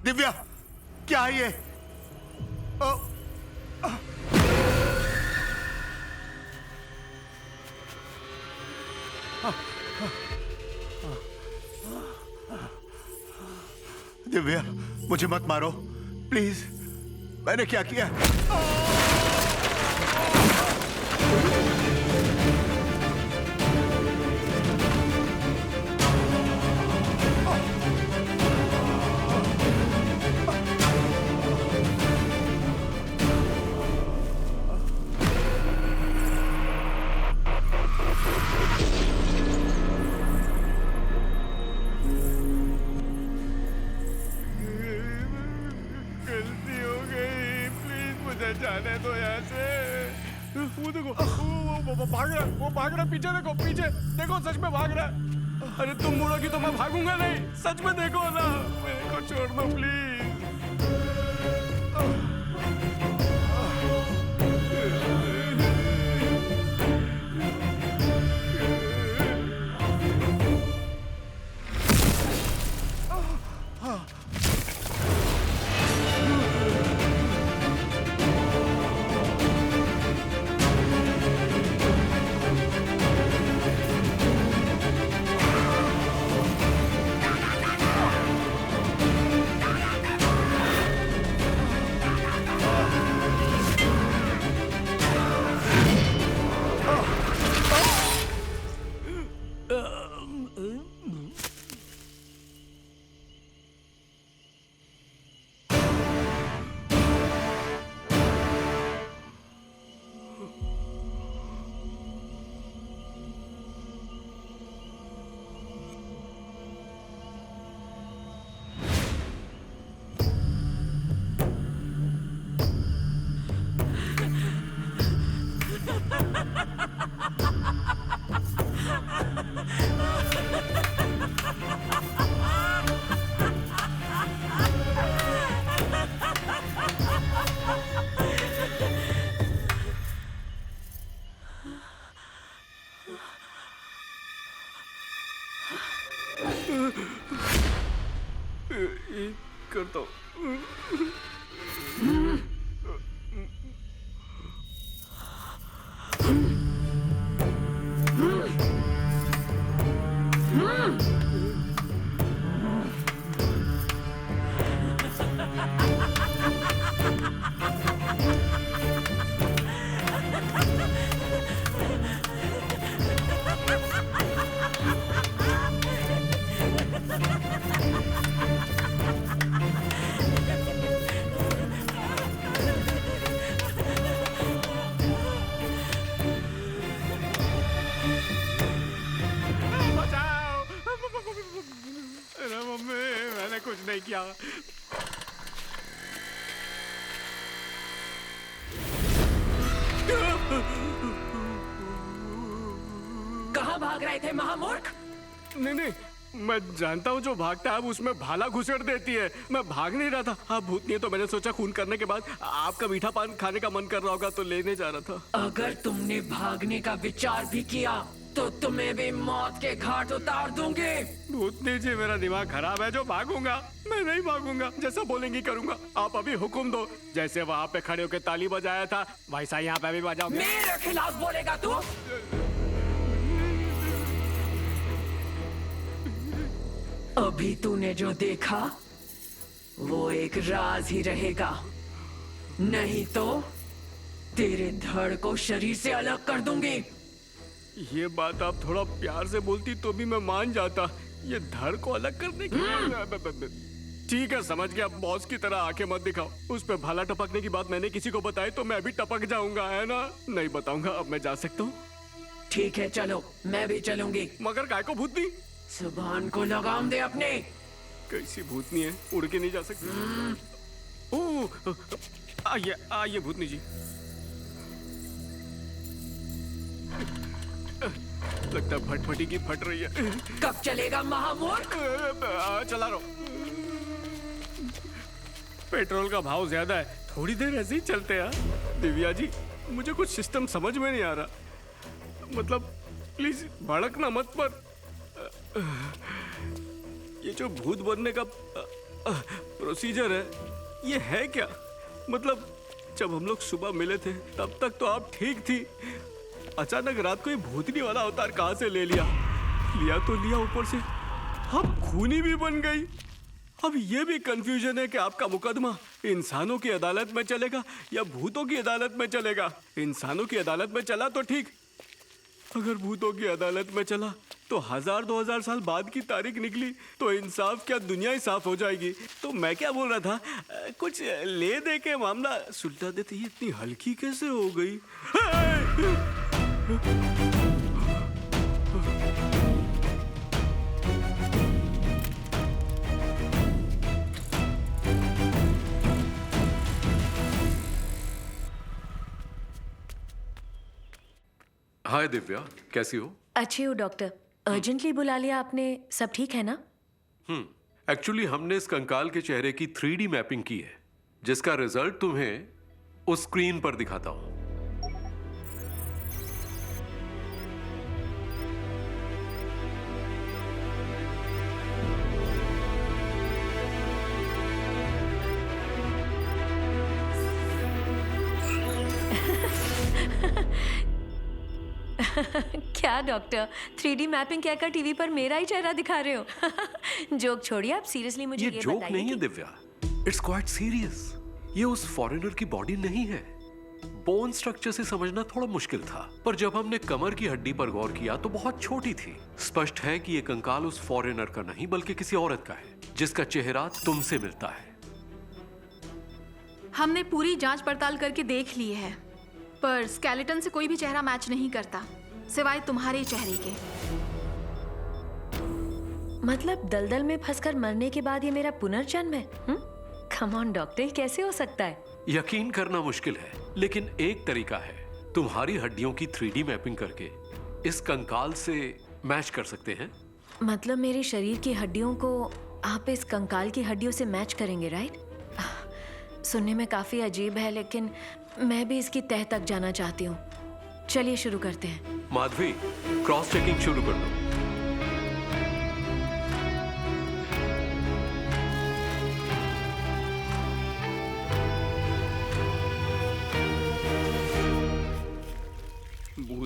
Speaker 2: दिव्या, क्या है ये? ओ, दिव्या, मुझे मत मारो प्लीज। मैंने क्या किया?
Speaker 1: गलती हो गई, प्लीज मुझे जाने दो यहाँ से। वो देखो, वो भाग रहा है, वो भाग रहा है, पीछे देखो, पीछे देखो, सच में भाग रहा है। अरे तुम मुड़ोगी तो मैं भागूंगा नहीं, सच में देखो ना, मेरे को छोड़ दो प्लीज। करता हूँ। बचाओ! अरे मम्मी, मैंने कुछ नहीं किया।
Speaker 3: कहाँ भाग रहे थे महामूर्ख?
Speaker 1: नहीं नहीं, मैं जानता हूँ जो भागता है उसमें भाला घुसेड़ देती है। मैं भाग नहीं रहा था। आप भूतनी है तो मैंने सोचा खून करने के बाद आपका मीठा पान खाने का मन कर रहा होगा तो लेने जा रहा था।
Speaker 3: अगर तुमने भागने का विचार भी किया तो तुम्हें भी मौत के घाट उतार दूंगी।
Speaker 1: भूतनी जी, मेरा दिमाग खराब है। जो भागूंगा मैं नहीं भागूंगा, जैसा बोलेंगी करूंगा। आप अभी हुक्म दो। जैसे वहाँ पे खड़े होकर ताली बजाया था वैसा यहाँ पे भी बजाऊंगा।
Speaker 3: मेरे खिलाफ बोलेगा तू? अभी तूने जो देखा वो एक राज ही रहेगा, नहीं तो तेरे धड़ को शरीर से अलग कर दूंगी।
Speaker 1: ये बात आप थोड़ा प्यार से बोलती तो भी मैं मान जाता। ये धड़ को अलग करने की ठीक है, समझ गया। बॉस की तरह आंखें मत दिखाओ। उस पे भाला टपकने की बात मैंने किसी को बताई तो मैं भी टपक जाऊंगा, है ना? नहीं बताऊंगा। अब मैं जा सकता हूँ?
Speaker 3: ठीक है चलो, मैं भी चलूंगी।
Speaker 1: मगर काय को भूतनी?
Speaker 3: जुबान को लगाम दे अपने।
Speaker 1: कैसी भूतनी है, उड़ के नहीं जा सकती। ओह, आइए भूतनी जी। लगता है फटफटी की फट रही है।
Speaker 3: कब चलेगा महामूर्ख?
Speaker 1: चला रहा हूं। पेट्रोल का भाव ज्यादा है, थोड़ी देर ऐसे ही चलते हैं। दिव्या जी, मुझे कुछ सिस्टम समझ में नहीं आ रहा। मतलब प्लीज भड़कना मत, पर ये जो भूत बनने का प्रोसीजर है ये है क्या? मतलब जब हम लोग सुबह मिले थे तब तक तो आप ठीक थी। अचानक रात को ये भूतनी वाला अवतार कहां से ले लिया? तो लिया, ऊपर से आप खूनी भी बन गई। अब ये भी कंफ्यूजन है कि आपका मुकदमा इंसानों की अदालत में चलेगा या भूतों की अदालत में चलेगा। इंसानों की अदालत में चला तो ठीक, अगर भूतों की अदालत में चला तो 1000-2000 साल बाद की तारीख निकली तो इंसाफ क्या, दुनिया ही साफ हो जाएगी। तो मैं क्या बोल रहा था, कुछ ले दे के मामला सुलझा देते। ये इतनी हल्की कैसे हो गई?
Speaker 10: हाय दिव्या, कैसी हो?
Speaker 4: अच्छी हो डॉक्टर। अर्जेंटली बुला लिया आपने, सब ठीक है ना?
Speaker 10: एक्चुअली हमने इस कंकाल के चेहरे की 3D मैपिंग की है, जिसका रिजल्ट तुम्हें उस स्क्रीन पर दिखाता हूं।
Speaker 4: क्या डॉक्टर, 3D मैपिंग कहकर टीवी पर मेरा ही चेहरा दिखा रहे हो? जोक छोड़िए, आप सीरियसली मुझे
Speaker 10: ये जोक
Speaker 4: बताइए
Speaker 10: नहीं है दिव्या, इट्स क्वाइट सीरियस। ये उस फॉरेनर की बॉडी नहीं है। बोन स्ट्रक्चर से समझना थोड़ा मुश्किल था, पर जब हमने कमर की हड्डी पर गौर किया तो बहुत छोटी थी। स्पष्ट है कि ये कंकाल उस फॉरेनर का नहीं बल्कि किसी औरत का है, जिसका चेहरा तुमसे मिलता है।
Speaker 11: हमने पूरी जांच पड़ताल करके देख ली है, पर स्केलेटन से कोई भी चेहरा मैच नहीं करता सिवाय तुम्हारे चेहरे के।
Speaker 4: मतलब दलदल में फंसकर मरने के बाद ये मेरा पुनर्जन्म है? कम ऑन डॉक्टर, ये कैसे हो सकता है?
Speaker 10: यकीन करना मुश्किल है, लेकिन एक तरीका है। तुम्हारी हड्डियों की 3D मैपिंग करके इस कंकाल से मैच कर सकते हैं।
Speaker 4: मतलब मेरे शरीर की हड्डियों को आप इस कंकाल की हड्डियों से मैच करेंगे, राइट? सुनने में काफी अजीब है, लेकिन मैं भी इसकी तह तक जाना चाहती हूँ। चलिए शुरू करते हैं।
Speaker 10: माधवी, क्रॉस चेकिंग शुरू कर दो।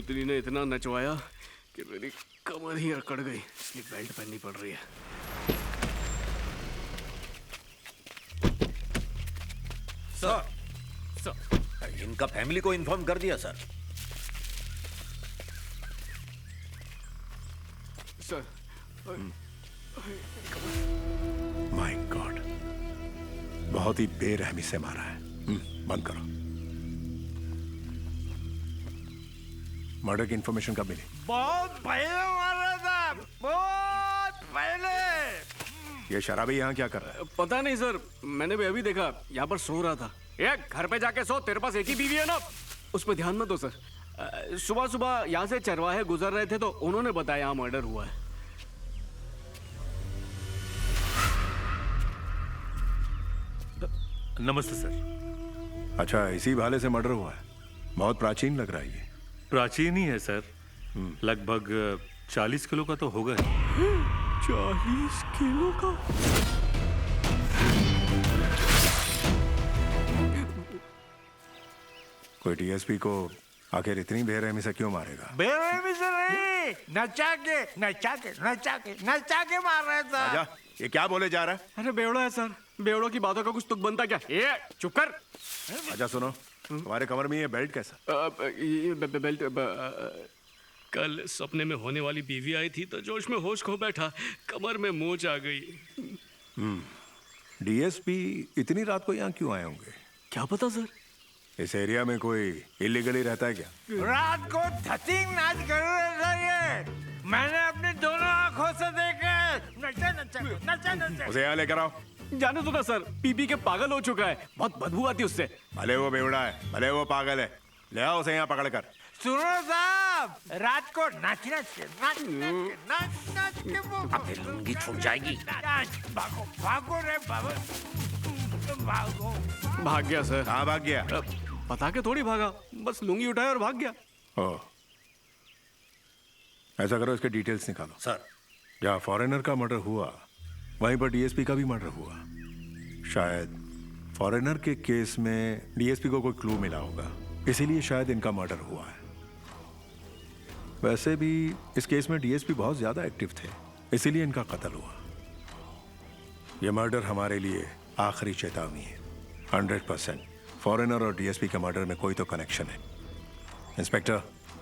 Speaker 1: भूतनी ने इतना नचवाया कि मेरी कमर ही अकड़ गई। ये बेल्ट पहननी पड़ रही है।
Speaker 8: सर, इनका फैमिली को इन्फॉर्म कर दिया सर।
Speaker 1: सर,
Speaker 2: माय गॉड, बहुत ही बेरहमी से मारा है। बंद करो। मर्डर की इंफॉर्मेशन कब मिली?
Speaker 1: बहुत पहले मारा था, बहुत पहले।
Speaker 2: ये शराबी यहाँ क्या कर रहा है?
Speaker 1: पता नहीं सर, मैंने भी अभी देखा, यहाँ पर सो रहा था। ये घर पे जाके सो, तेरे पास एक ही बीवी है ना, उस पर ध्यान मत दो सर। सुबह सुबह यहाँ से चरवाहे गुजर रहे थे तो उन्होंने बताया यहाँ मर्डर हुआ है।
Speaker 12: नमस्ते सर।
Speaker 2: अच्छा, इसी भाले से मर्डर हुआ है? बहुत प्राचीन लग रहा है ये।
Speaker 12: प्राचीन ही है सर, लगभग 40 किलो का तो होगा ही।
Speaker 1: 40 किलो का?
Speaker 2: कोई डीएसपी को आखिर इतनी बेरहमी से क्यों मारेगा?
Speaker 1: बेरहमी से नहीं, नचा के मार रहा था।
Speaker 2: राजा, ये क्या बोले जा रहा है?
Speaker 1: अरे बेवड़ा है सर, बेवड़ों की बातों का कुछ तुक बनता क्या? ये चुप कर।
Speaker 2: राजा सुनो, तुम्हारे कमर में ये बेल्ट कैसा?
Speaker 1: ये बेल्ट कल सपने में होने वाली बीवी आई थी तो जोश में होश खो बैठा, कमर में मोच आ गई।
Speaker 2: डीएसपी इतनी रात को यहाँ क्यों आए होंगे?
Speaker 1: क्या पता सर।
Speaker 2: इस एरिया में कोई इलीगली रहता है क्या?
Speaker 1: रात को धतिंग नाच कर रहे थे ये, मैंने अपनी दोनों आंखों से देखा। नचा।
Speaker 2: उसे यहाँ लेकर आओ।
Speaker 1: जाने दो ना सर, पी के पागल हो चुका है, बहुत बदबू आती उससे।
Speaker 2: भले वो बेवड़ा है, भले वो पागल है, ले आओ उसे यहाँ पकड़ कर।
Speaker 1: सुनो साहब, रात को नाच के
Speaker 8: फिर लुंगी छूट जाएगी।
Speaker 1: भागो रे भागो। भाग गया सर।
Speaker 2: कहाँ भाग गया?
Speaker 1: बता के थोड़ी भागा, बस लुंगी उठाया और भाग गया।
Speaker 2: ओह, ऐसा करो, इसके डिटेल्स निकालो।
Speaker 8: सर,
Speaker 2: जहाँ फॉरेनर का मर्डर हुआ वहीं पर डीएसपी का भी मर्डर हुआ। शायद फॉरेनर के केस में डीएसपी को कोई क्लू मिला होगा, इसीलिए शायद इनका मर्डर हुआ है। वैसे भी इस केस में डीएसपी बहुत ज्यादा एक्टिव थे, इसीलिए इनका कत्ल हुआ। यह मर्डर हमारे लिए आखिरी चेतावनी है। 100% फॉरेनर और डीएसपी के मर्डर में कोई तो कनेक्शन है। इंस्पेक्टर,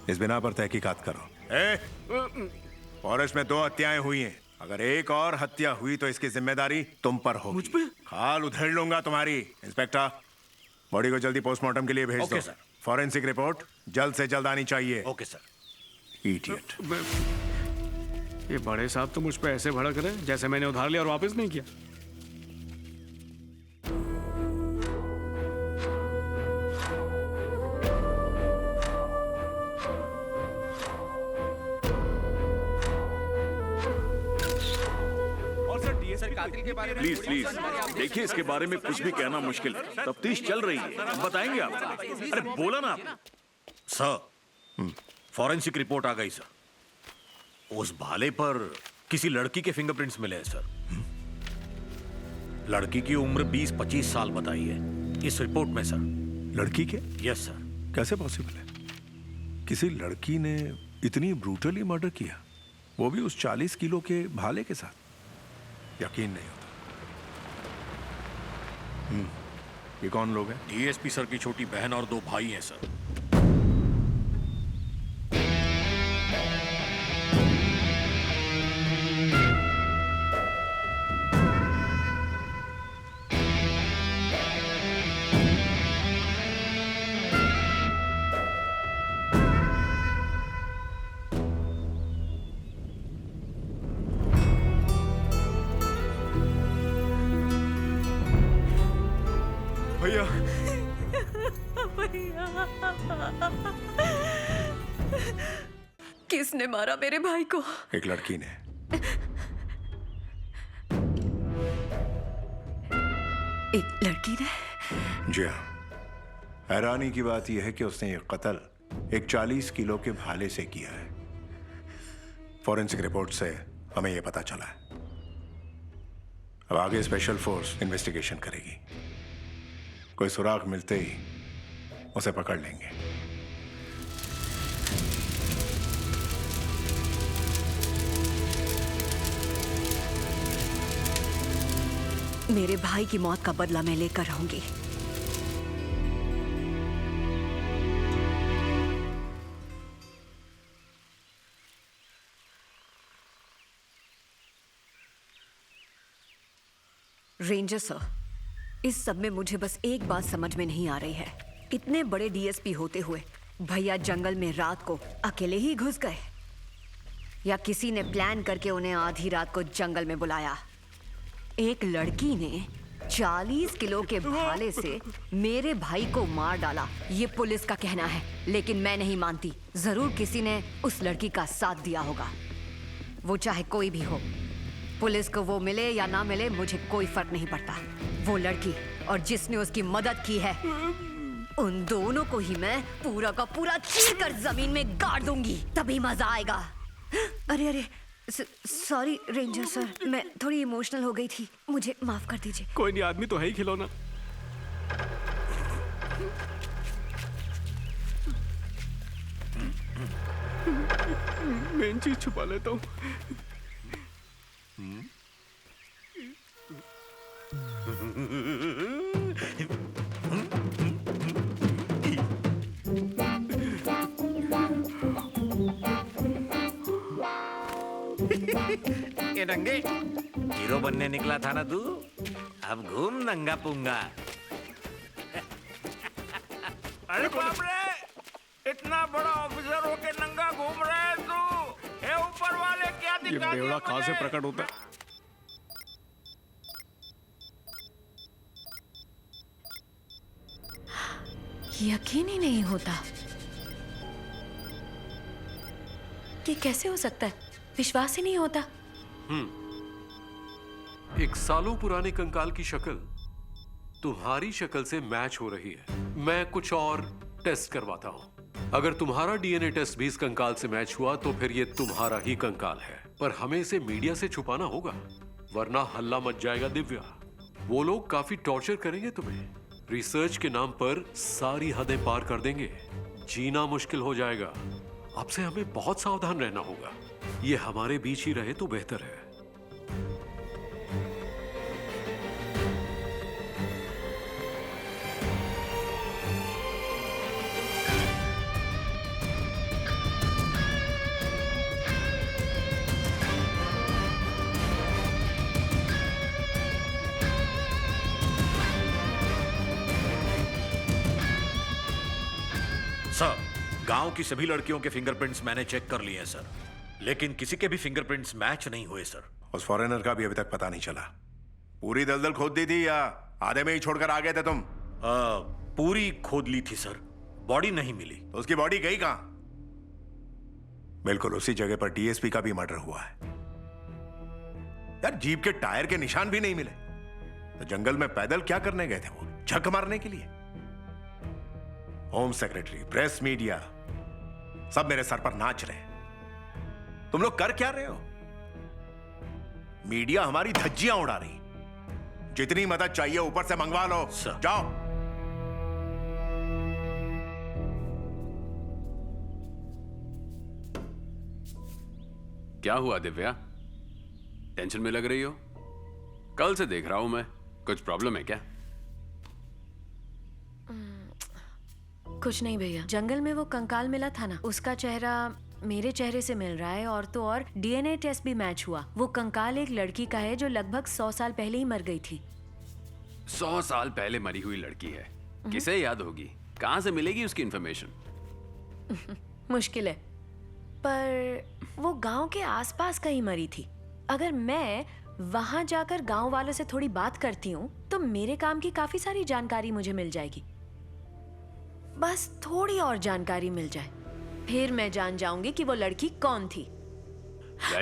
Speaker 2: इस बिना पर तहकीकात करो। फॉरेस्ट में 2 हत्याएं हुई हैं, अगर एक और हत्या हुई तो इसकी जिम्मेदारी तुम पर होगी।
Speaker 1: मुझ पे?
Speaker 2: खाल उधेड़ लूंगा तुम्हारी। इंस्पेक्टर, बॉडी को जल्दी पोस्टमार्टम के लिए भेज
Speaker 8: ओके
Speaker 2: दो।
Speaker 8: सर।
Speaker 2: फॉरेंसिक रिपोर्ट जल्द से जल्द आनी चाहिए।
Speaker 8: Okay sir.
Speaker 2: इडियट।
Speaker 1: ये बड़े साहब तो मुझ पे ऐसे भड़क रहे जैसे मैंने उधार लिया और वापस नहीं किया।
Speaker 9: प्लीज प्लीज देखिए, इसके बारे में कुछ भी कहना मुश्किल है। तफ्तीश चल रही है, बताएंगे आप। अरे बोला ना आप।
Speaker 8: सर, फॉरेंसिक रिपोर्ट आ गई सर। उस भाले पर किसी लड़की के फिंगरप्रिंट्स मिले हैं सर। लड़की की उम्र 20-25 साल बताई है इस रिपोर्ट में सर।
Speaker 2: लड़की के?
Speaker 8: Yes sir.
Speaker 2: कैसे पॉसिबल है? किसी लड़की ने इतनी ब्रूटली मर्डर किया, वो भी उस 40 किलो के भाले के साथ? यकीन नहीं होता। ये कौन लोग हैं?
Speaker 8: डीएसपी सर की छोटी बहन और 2 भाई हैं सर।
Speaker 2: भैया,
Speaker 3: किसने मारा मेरे भाई को?
Speaker 2: एक लड़की ने।
Speaker 3: एक लड़की ने?
Speaker 2: जी हाँ। हैरानी की बात यह है कि उसने ये कत्ल एक 40 किलो के भाले से किया है। फॉरेंसिक रिपोर्ट से हमें यह पता चला है। अब आगे स्पेशल फोर्स इन्वेस्टिगेशन करेगी। कोई सुराग मिलते ही उसे पकड़ लेंगे।
Speaker 13: मेरे भाई की मौत का बदला मैं लेकर रहूंगी। रेंजर सर, इस सब में मुझे बस एक बात समझ में नहीं आ रही है। इतने बड़े डीएसपी होते हुए भैया जंगल में रात को अकेले ही घुस गए, या किसी ने प्लान करके उन्हें आधी रात को जंगल में बुलाया। एक लड़की ने 40 किलो के भाले से मेरे भाई को मार डाला, ये पुलिस का कहना है, लेकिन मैं नहीं मानती। जरूर किसी ने उस लड़की का साथ दिया होगा, वो चाहे कोई भी हो। पुलिस को वो मिले या ना मिले मुझे कोई फर्क नहीं पड़ता। वो लड़की और जिसने उसकी मदद की है, उन दोनों को ही मैं पूरा का पूरा चीर कर जमीन में गाड़ दूंगी, तभी मजा आएगा। अरे अरे, सॉरी रेंजर सर, मैं थोड़ी इमोशनल हो गई थी, मुझे माफ कर दीजिए।
Speaker 1: कोई नहीं, आदमी तो है ही खिलौना। मेन चीज छुपा लेता हूँ।
Speaker 8: ये नंगे हीरो बनने निकला था ना तू, अब घूम नंगा पुंगा।
Speaker 1: अरे बाप रे, इतना बड़ा ऑफिसर होके नंगा घूम रहा है तू। ए ऊपर वाले क्या दिखा दिया? ये बेवड़ा कहाँ से प्रकट होता है?
Speaker 4: यकीन ही नहीं होता। ये कैसे हो सकता है? विश्वास ही नहीं होता।
Speaker 10: एक सालों पुराने कंकाल की शक्ल तुम्हारी शक्ल से मैच हो रही है। मैं कुछ और टेस्ट करवाता हूं। अगर तुम्हारा डीएनए टेस्ट भी इस कंकाल से मैच हुआ तो फिर ये तुम्हारा ही कंकाल है। पर हमें इसे मीडिया से छुपाना होगा, वरना हल्ला मच जाएगा दिव्या। वो लोग काफी टॉर्चर करेंगे तुम्हें, रिसर्च के नाम पर सारी हदें पार कर देंगे, जीना मुश्किल हो जाएगा। अब से हमें बहुत सावधान रहना होगा। ये हमारे बीच ही रहे तो बेहतर है।
Speaker 8: सर, गांव की सभी लड़कियों के फिंगरप्रिंट्स मैंने चेक कर लिए हैं सर, लेकिन किसी के भी फिंगरप्रिंट्स मैच नहीं हुए सर।
Speaker 2: उस फॉरेनर का भी अभी तक पता नहीं चला। पूरी दलदल खोद दी थी या आधे में ही छोड़कर आ गए थे तुम?
Speaker 8: पूरी खोद ली थी सर, बॉडी नहीं मिली।
Speaker 2: तो उसकी बॉडी गई कहां? बिल्कुल उसी जगह पर डीएसपी का भी मर्डर हुआ है। यार जीप के टायर के निशान भी नहीं मिले, तो जंगल में पैदल क्या करने गए थे वो? झक मारने के लिए? होम सेक्रेटरी, प्रेस, मीडिया सब मेरे सर पर नाच रहे हैं। तुम लोग कर क्या रहे हो? मीडिया हमारी धज्जियां उड़ा रही। जितनी मदद चाहिए ऊपर से मंगवा लो। जाओ।
Speaker 14: क्या हुआ दिव्या, टेंशन में लग रही हो? कल से देख रहा हूं मैं, कुछ प्रॉब्लम है क्या?
Speaker 4: कुछ नहीं भैया, जंगल में वो कंकाल मिला था ना, उसका चेहरा मेरे चेहरे से मिल रहा है, और तो और डीएनए टेस्ट भी मैच हुआ। वो कंकाल एक लड़की का है जो लगभग 100 साल पहले ही मर गई थी।
Speaker 14: 100 साल पहले मरी हुई लड़की है, किसे याद होगी? कहां से मिलेगी उसकी इंफॉर्मेशन?
Speaker 4: मुश्किल है, पर वो गांव के आसपास कहीं मरी थी। अगर मैं वहां जाकर गांव वालों से थोड़ी बात करती हूँ तो मेरे काम की काफी सारी जानकारी मुझे मिल जाएगी। बस थोड़ी और जानकारी मिल जाए, फिर मैं जान जाऊंगी कि वो लड़की कौन थी।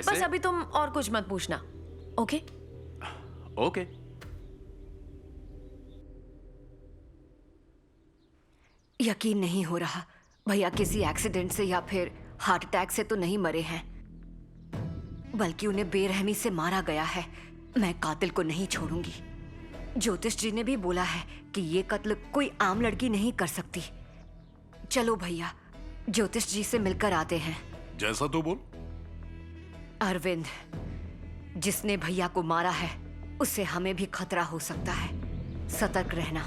Speaker 4: बस अभी तुम और कुछ मत पूछना, ओके?
Speaker 14: ओके।
Speaker 13: यकीन नहीं हो रहा भैया किसी एक्सीडेंट से या फिर हार्ट अटैक से तो नहीं मरे हैं, बल्कि उन्हें बेरहमी से मारा गया है। मैं कातिल को नहीं छोड़ूंगी। ज्योतिष जी ने भी बोला है कि ये कत्ल कोई आम लड़की नहीं कर सकती। चलो भैया, ज्योतिष जी से मिलकर आते हैं।
Speaker 15: जैसा तो बोल।
Speaker 13: अरविंद, जिसने भैया को मारा है उससे हमें भी खतरा हो सकता है। सतर्क रहना।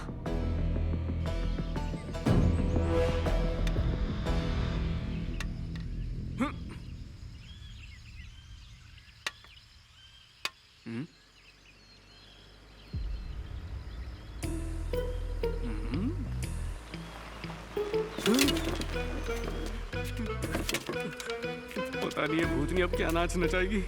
Speaker 1: पता नहीं है भूतनी अब क्या नाच नचाएगी।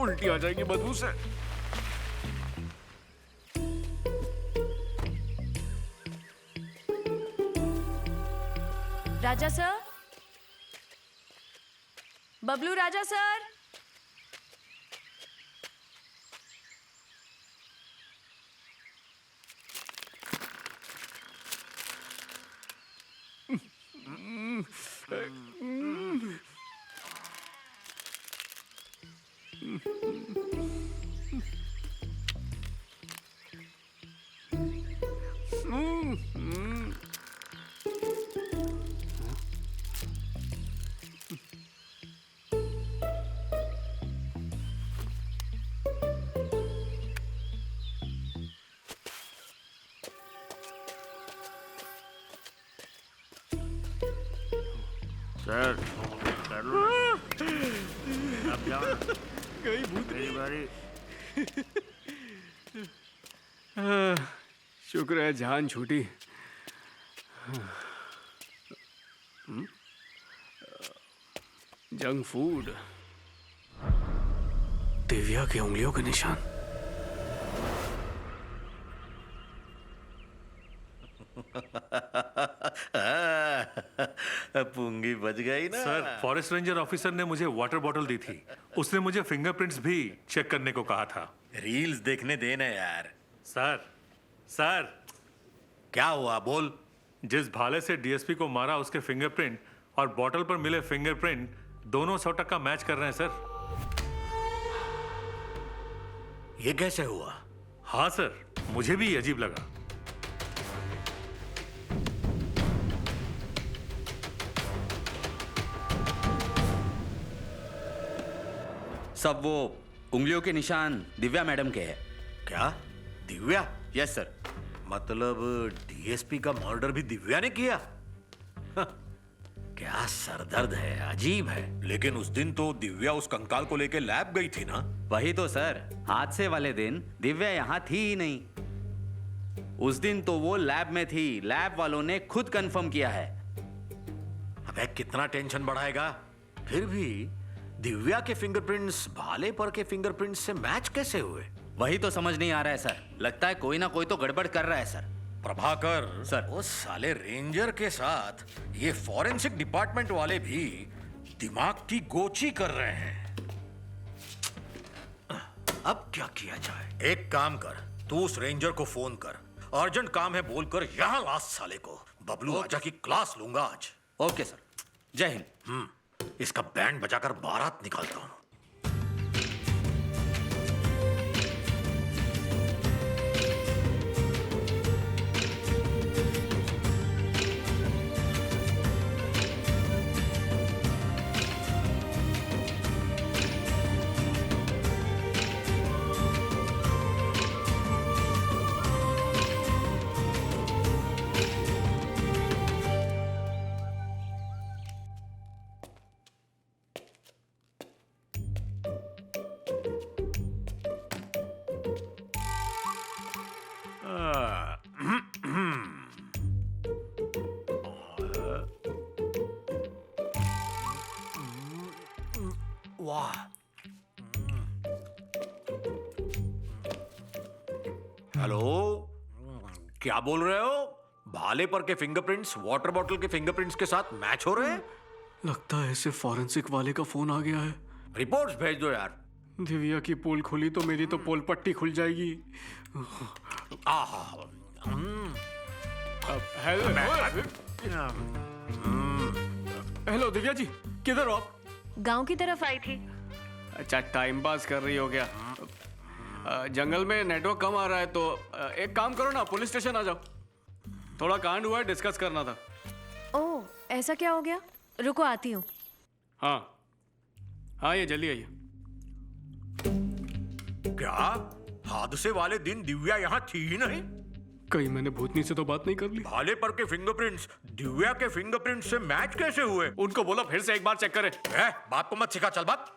Speaker 1: उल्टी आ जाएगी बदबू से।
Speaker 4: राजा सर, बबलू राजा सर।
Speaker 9: सर कर लो ना। अब जाओ ना।
Speaker 1: गई भूतनी।
Speaker 9: बारी।
Speaker 1: शुक्र है जान छूटी। जंक फूड, दिव्या की उंगलियों के निशान।
Speaker 8: पूंगी बच गई ना।
Speaker 12: सर, फॉरेस्ट रेंजर ऑफिसर ने मुझे वाटर बॉटल दी थी। उसने मुझे फिंगरप्रिंट्स भी चेक करने को कहा था।
Speaker 8: रील्स देखने देना यार।
Speaker 12: सर
Speaker 8: क्या हुआ बोल।
Speaker 12: जिस भाले से डीएसपी को मारा उसके फिंगरप्रिंट और बॉटल पर मिले फिंगरप्रिंट दोनों 100% मैच कर रहे हैं सर।
Speaker 8: ये कैसे हुआ?
Speaker 12: हाँ सर, मुझे भी अजीब लगा।
Speaker 15: सब वो उंगलियों के निशान दिव्या मैडम के हैं।
Speaker 8: क्या? दिव्या?
Speaker 15: Yes sir.
Speaker 8: मतलब डीएसपी का मर्डर भी दिव्या ने किया? क्या सरदर्द है, अजीब है। लेकिन उस दिन तो दिव्या उस कंकाल को लेके लैब गई थी ना?
Speaker 15: वही तो सर, हादसे वाले दिन दिव्या यहाँ थी ही नहीं। उस दिन तो वो लैब में थी। लैब वालों ने खुद कंफर्म किया है।
Speaker 8: अबे कितना टेंशन बढ़ाएगा। फिर भी दिव्या के फिंगरप्रिंट्स भाले पर के फिंगरप्रिंट्स से मैच कैसे हुए?
Speaker 15: वही तो समझ नहीं आ रहा है सर। लगता है कोई ना कोई तो गड़बड़ कर रहा है सर।
Speaker 8: प्रभाकर
Speaker 15: सर,
Speaker 8: वो साले रेंजर के साथ ये फॉरेंसिक डिपार्टमेंट वाले भी दिमाग की गोची कर रहे हैं। अब क्या किया जाए? एक काम कर, तू उस रेंजर को फोन कर, अर्जेंट काम है बोलकर यहाँ लास्ट साले को। बबलू आजा की क्लास लूंगा आज।
Speaker 15: ओके सर, जय हिंद।
Speaker 8: इसका बैंड बजाकर बारात निकालता हूँ। वाह, हेलो, क्या बोल रहे हो? भाले पर के फिंगरप्रिंट्स वाटर बॉटल के फिंगरप्रिंट्स के साथ मैच हो रहे हैं?
Speaker 1: लगता है ऐसे फॉरेंसिक वाले का फोन आ गया है।
Speaker 8: रिपोर्ट्स भेज दो यार।
Speaker 1: दिव्या की पोल खुली तो मेरी तो पोल पट्टी खुल जाएगी। हेलो दिव्या जी, किधर हो आप?
Speaker 4: गांव की तरफ आई थी।
Speaker 1: अच्छा, टाइम पास कर रही हो क्या? जंगल में नेटवर्क कम आ रहा है तो एक काम करो ना, पुलिस स्टेशन आ जाओ। थोड़ा कांड हुआ है, डिस्कस करना था।
Speaker 4: ओह, ऐसा क्या हो गया? रुको, आती हूँ।
Speaker 1: हाँ, ये जल्दी आइए।
Speaker 8: क्या हादसे वाले दिन दिव्या यहाँ थी ही नहीं?
Speaker 1: कहीं मैंने भूतनी से तो बात नहीं कर ली?
Speaker 8: भाले पर के फिंगरप्रिंट्स दिव्या के फिंगरप्रिंट से मैच कैसे हुए?
Speaker 1: उनको बोला फिर से एक बार चेक करें।
Speaker 8: बात को मत सिखा, चल बात।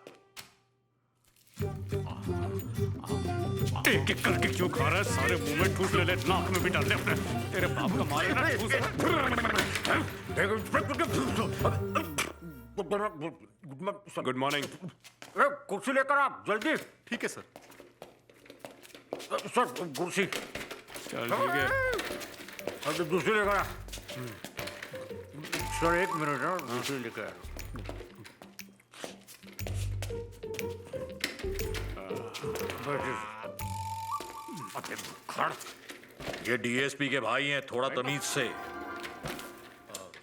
Speaker 1: एक एक करके क्यों खा रहा है? सारे मुंह में ठूस ले, नाक में भी डाल दे अपने। तेरे बाप का माल है ना, ठूस।
Speaker 8: Good morning. कुर्सी लेकर आप जल्दी।
Speaker 1: ठीक है सर।
Speaker 8: सर कुर्सी।
Speaker 1: चल ठीक है।
Speaker 8: अब दूसरी लेकर आ। सर एक मिनट है, दूसरी लेकर आ। ये डीएसपी के भाई हैं, थोड़ा तमीज से।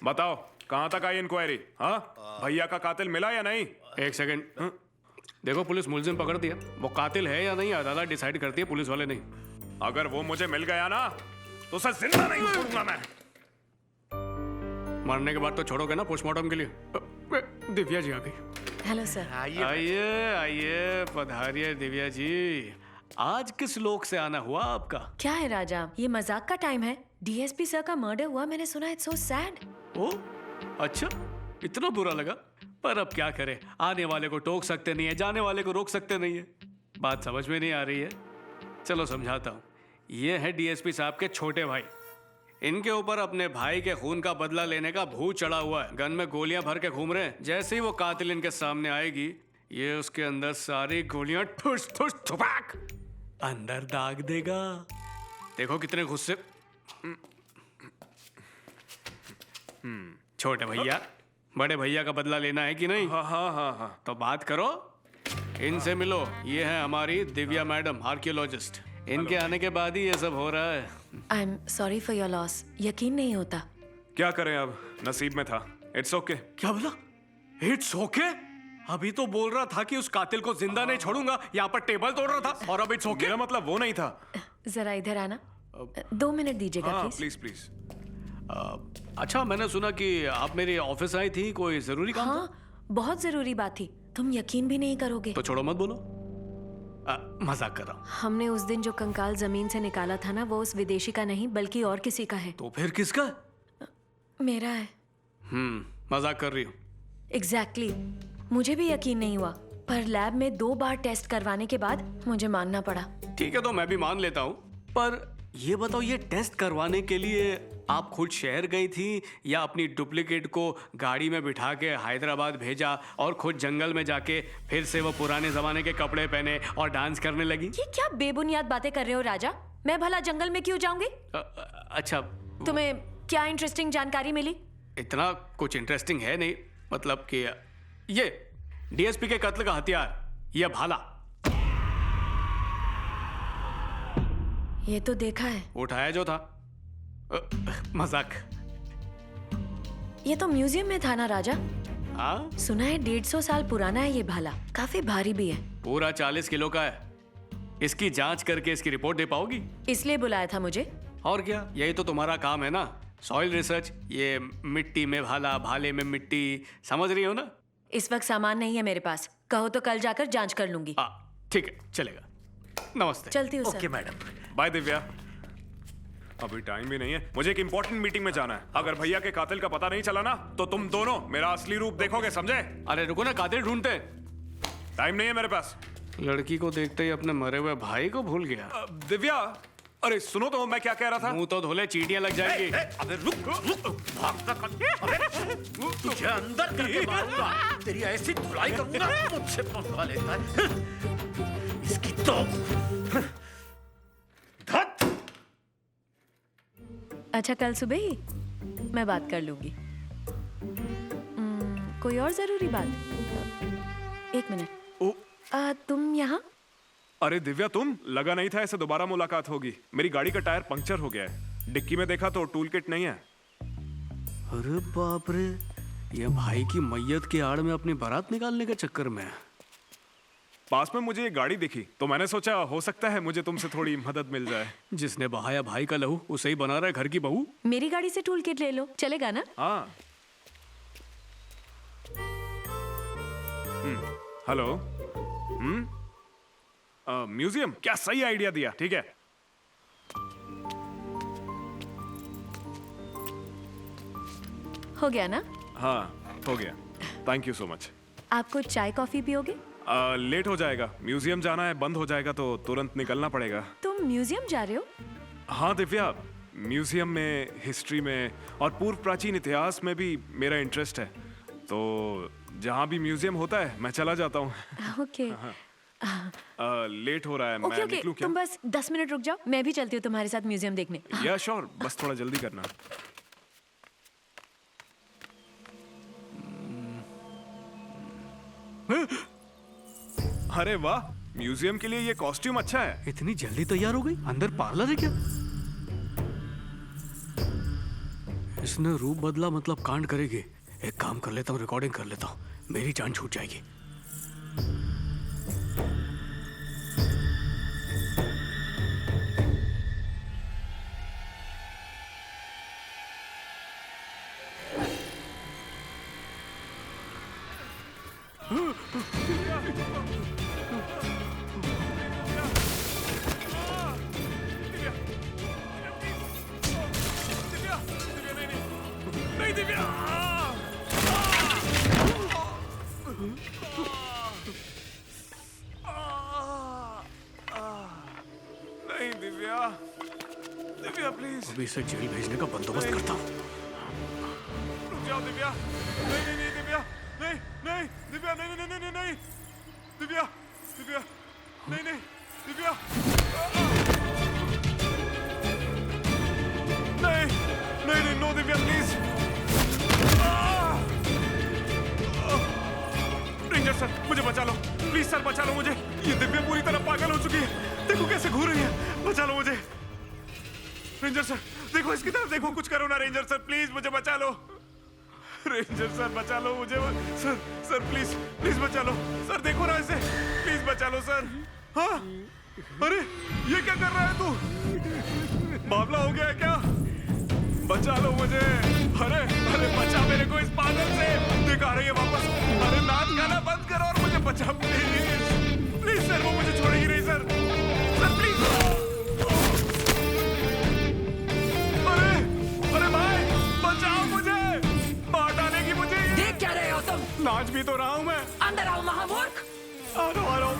Speaker 16: बताओ कहां तक आई इंक्वायरी? हाँ, भैया का कातिल मिला या नहीं?
Speaker 1: एक सेकंड। देखो, पुलिस मुलजिम पकड़ दिया, वो कातिल है या नहीं अदालत डिसाइड करती है, पुलिस वाले नहीं।
Speaker 16: अगर वो मुझे मिल गया ना तो उसे जिंदा नहीं छोड़ूंगा मैं।
Speaker 1: मरने के बाद तो छोड़ोगे ना पोस्टमार्टम के लिए। दिव्या जी आ गई।
Speaker 4: Hello sir.
Speaker 1: आइए आइए, पधारिए दिव्या जी। आज किस लोक से आना हुआ आपका?
Speaker 4: क्या है राजा, ये मजाक का टाइम है? डीएसपी सर का मर्डर हुआ, मैंने सुना। It's so sad.
Speaker 1: ओ अच्छा, इतना बुरा लगा। पर अब क्या करें, आने वाले को टोक सकते नहीं है, जाने वाले को रोक सकते नहीं है। बात समझ में नहीं आ रही है। चलो समझाता हूँ। ये है डीएसपी साहब के छोटे भाई। इनके ऊपर अपने भाई के खून का बदला लेने का भूत चढ़ा हुआ है। गन में गोलियां भर के घूम रहे हैं। जैसे ही वो कातिल इनके सामने आएगी, ये उसके अंदर सारी गोलियां ठुस ठुस थुपाक अंदर दाग देगा। देखो कितने गुस्से। छोटे भैया, बड़े भैया का बदला लेना है कि नहीं?
Speaker 16: हाँ।
Speaker 1: तो बात करो, इनसे मिलो। ये है हमारी दिव्या मैडम, आर्कियोलॉजिस्ट। इनके आने के बाद ही ये सब हो रहा है।
Speaker 4: I am sorry for your loss. यकीन नहीं होता।
Speaker 16: क्या करें, अब नसीब में था। It's okay.
Speaker 1: क्या बोला? It's okay? अभी तो बोल रहा था कि उस कातिल को जिंदा नहीं छोड़ूंगा, यहाँ पर टेबल तोड़ रहा था, और अब इट्स ओके?
Speaker 16: मेरा मतलब वो नहीं था।
Speaker 4: जरा इधर आना। 2 मिनट दीजिएगा
Speaker 16: हाँ,
Speaker 4: प्लीज।
Speaker 16: प्लीज।
Speaker 1: अच्छा, मैंने सुना कि आप मेरे ऑफिस आई थी, कोई जरूरी काम था?
Speaker 4: बहुत जरूरी बात थी, तुम यकीन भी नहीं करोगे।
Speaker 1: तो छोड़ो, मत बोलो। मजाक कर रहा हूँ।
Speaker 4: हमने उस दिन जो कंकाल जमीन से निकाला था ना, वो उस विदेशी का नहीं बल्कि और किसी का है।
Speaker 1: तो फिर किसका?
Speaker 4: मेरा है।
Speaker 1: मजाक कर रही हूँ।
Speaker 4: एग्जैक्टली। मुझे भी यकीन नहीं हुआ, पर लैब में 2 बार टेस्ट करवाने के बाद मुझे मानना पड़ा।
Speaker 1: ठीक है, तो मैं भी मान लेता हूँ। पर ये बताओ, ये टेस्ट करवाने के लिए आप खुद शहर गई थी या अपनी डुप्लीकेट को गाड़ी में बिठा के हैदराबाद भेजा और खुद जंगल में जाके फिर से वो पुराने जमाने के कपड़े पहने और डांस करने लगी?
Speaker 4: ये क्या बेबुनियाद बातें कर रहे हो राजा? मैं भला जंगल में क्यों जाऊंगी?
Speaker 1: अच्छा,
Speaker 4: तुम्हें क्या इंटरेस्टिंग जानकारी मिली?
Speaker 1: इतना कुछ इंटरेस्टिंग है नहीं। मतलब कि ये डीएसपी के कत्ल का हथियार, ये भाला।
Speaker 4: ये तो देखा है।
Speaker 1: उठाया जो था। मजाक।
Speaker 4: ये तो म्यूजियम में था ना राजा?
Speaker 1: हाँ,
Speaker 4: सुना है 150 साल पुराना है ये भाला। काफी भारी भी है।
Speaker 1: पूरा 40 किलो का है। इसकी जांच करके इसकी रिपोर्ट दे पाओगी?
Speaker 4: इसलिए बुलाया था मुझे।
Speaker 1: और क्या, यही तो तुम्हारा काम है ना, सॉइल रिसर्च। ये मिट्टी में भाला, भाले में मिट्टी, समझ रही हो ना?
Speaker 4: इस वक्त सामान नहीं है मेरे पास। कहो तो कल जाकर जांच कर लूंगी।
Speaker 1: ठीक है, चलेगा। नमस्ते।
Speaker 4: चलती हूँ sir.
Speaker 8: Okay madam.
Speaker 16: Bye Divya. अभी टाइम भी नहीं है, मुझे एक इंपॉर्टेंट मीटिंग में जाना है। अगर भैया के कातिल का पता नहीं चला ना, तो तुम दोनों मेरा असली रूप देखोगे, समझे?
Speaker 1: अरे रुको ना, कातिल ढूंढते।
Speaker 16: टाइम नहीं है मेरे पास।
Speaker 1: लड़की को देखते ही अपने मरे हुए भाई को भूल गया।
Speaker 16: दिव्या, अरे सुनो तो, मैं क्या कह रहा था?
Speaker 1: मुंह तो धोले, चींटियां लग जाएंगी।
Speaker 8: अबे रुक, भागता तुझे अंदर करके मारूंगा। तेरी ऐसी धुलाई करूंगा, मुझसे पंगा लेता है। इसकी तो
Speaker 4: अच्छा, कल सुबह ही मैं बात कर लूंगी। कोई और जरूरी बात? 1 मिनट। तुम यहाँ?
Speaker 16: अरे दिव्या, तुम? लगा नहीं था ऐसे दोबारा मुलाकात होगी। मेरी गाड़ी का टायर पंक्चर हो गया है। डिक्की में देखा तो टूल किट नहीं है।
Speaker 1: अरे बाप रे, ये भाई की मैयत की आड़ में अपनी बारात निकालने के चक्कर में है।
Speaker 16: पास में मुझे ये गाड़ी दिखी तो मैंने सोचा हो सकता है मुझे तुमसे थोड़ी मदद मिल जाए।
Speaker 1: जिसने बहाया भाई का लहू उसे ही बना रहा है घर की बहू।
Speaker 4: मेरी गाड़ी से टूल किट ले लो, चलेगा ना?
Speaker 16: हाँ। हेलो। म्यूजियम, क्या सही आइडिया दिया। ठीक है।
Speaker 4: हो गया ना?
Speaker 16: हाँ हो गया, थैंक यू सो मच।
Speaker 4: आपको चाय कॉफी पियोगे?
Speaker 16: लेट हो जाएगा, म्यूजियम जाना है, बंद हो जाएगा तो तुरंत निकलना पड़ेगा।
Speaker 4: तुम म्यूजियम जा रहे हो?
Speaker 16: हाँ दिव्या, म्यूजियम में, हिस्ट्री में और पूर्व प्राचीन इतिहास में भी मेरा इंटरेस्ट है, तो जहाँ भी म्यूजियम होता है मैं चला जाता हूँ।
Speaker 4: ओके।
Speaker 16: लेट हो रहा है, मैं
Speaker 4: ओके,
Speaker 16: निकलूं क्या?
Speaker 4: तुम बस 10 मिनट रुक जाओ, मैं भी चलती हूँ तुम्हारे साथ म्यूजियम देखने।
Speaker 16: या श्योर, बस थोड़ा जल्दी करना। अरे वाह, म्यूजियम के लिए ये कॉस्ट्यूम अच्छा है।
Speaker 1: इतनी जल्दी तैयार हो गई? अंदर पार्लर है क्या? इसने रूप बदला मतलब कांड करेगी। एक काम कर लेता हूँ, रिकॉर्डिंग कर लेता हूँ, मेरी जान छूट जाएगी।
Speaker 16: नहीं दिव्या, नहीं दिव्या, दिव्या प्लीज।
Speaker 1: अभी इसे जेल भेजने का बंदोबस्त करता हूँ।
Speaker 16: रुक जाओ दिव्या। नहीं नहीं नहीं दिव्या, नहीं नहीं दिव्या, नहीं नहीं नहीं नहीं दिव्या, दिव्या नहीं नहीं दिव्या, नहीं नहीं नहीं, no Divya please. Ranger sir मुझे बचा लो, प्लीज सर बचा लो मुझे। ये दिव्या पूरी तरह पागल हो चुकी है, देखो कैसे घूर रही है, बचा लो मुझे। रेंजर सर देखो इसकी तरफ देखो, कुछ करो ना रेंजर सर, प्लीज मुझे बचा लो। रेंजर सर बचा लो मुझे, सर सर प्लीज प्लीज बचा लो सर, देखो ना इसे, प्लीज बचा लो सर। हाँ अरे ये क्या कर रहा है तू, बावला हो गया है क्या? बचा लो मुझे। अरे अरे बचा मेरे को इस पागल से, दिखा रही है वापस। अरे नाच गाना बंद करो और मुझे बचा प्लीज प्लीज सर, वो मुझे छोड़ेगी नहीं सर, सर प्लीज। अरे अरे भाई बचाओ मुझे, बाहर डालेगी मुझे।
Speaker 3: देख क्या रहे हो तुम?
Speaker 16: नाच भी तो रहा हूँ मैं।
Speaker 3: अंदर आओ महामूर्ख।
Speaker 16: आ रहा हूँ।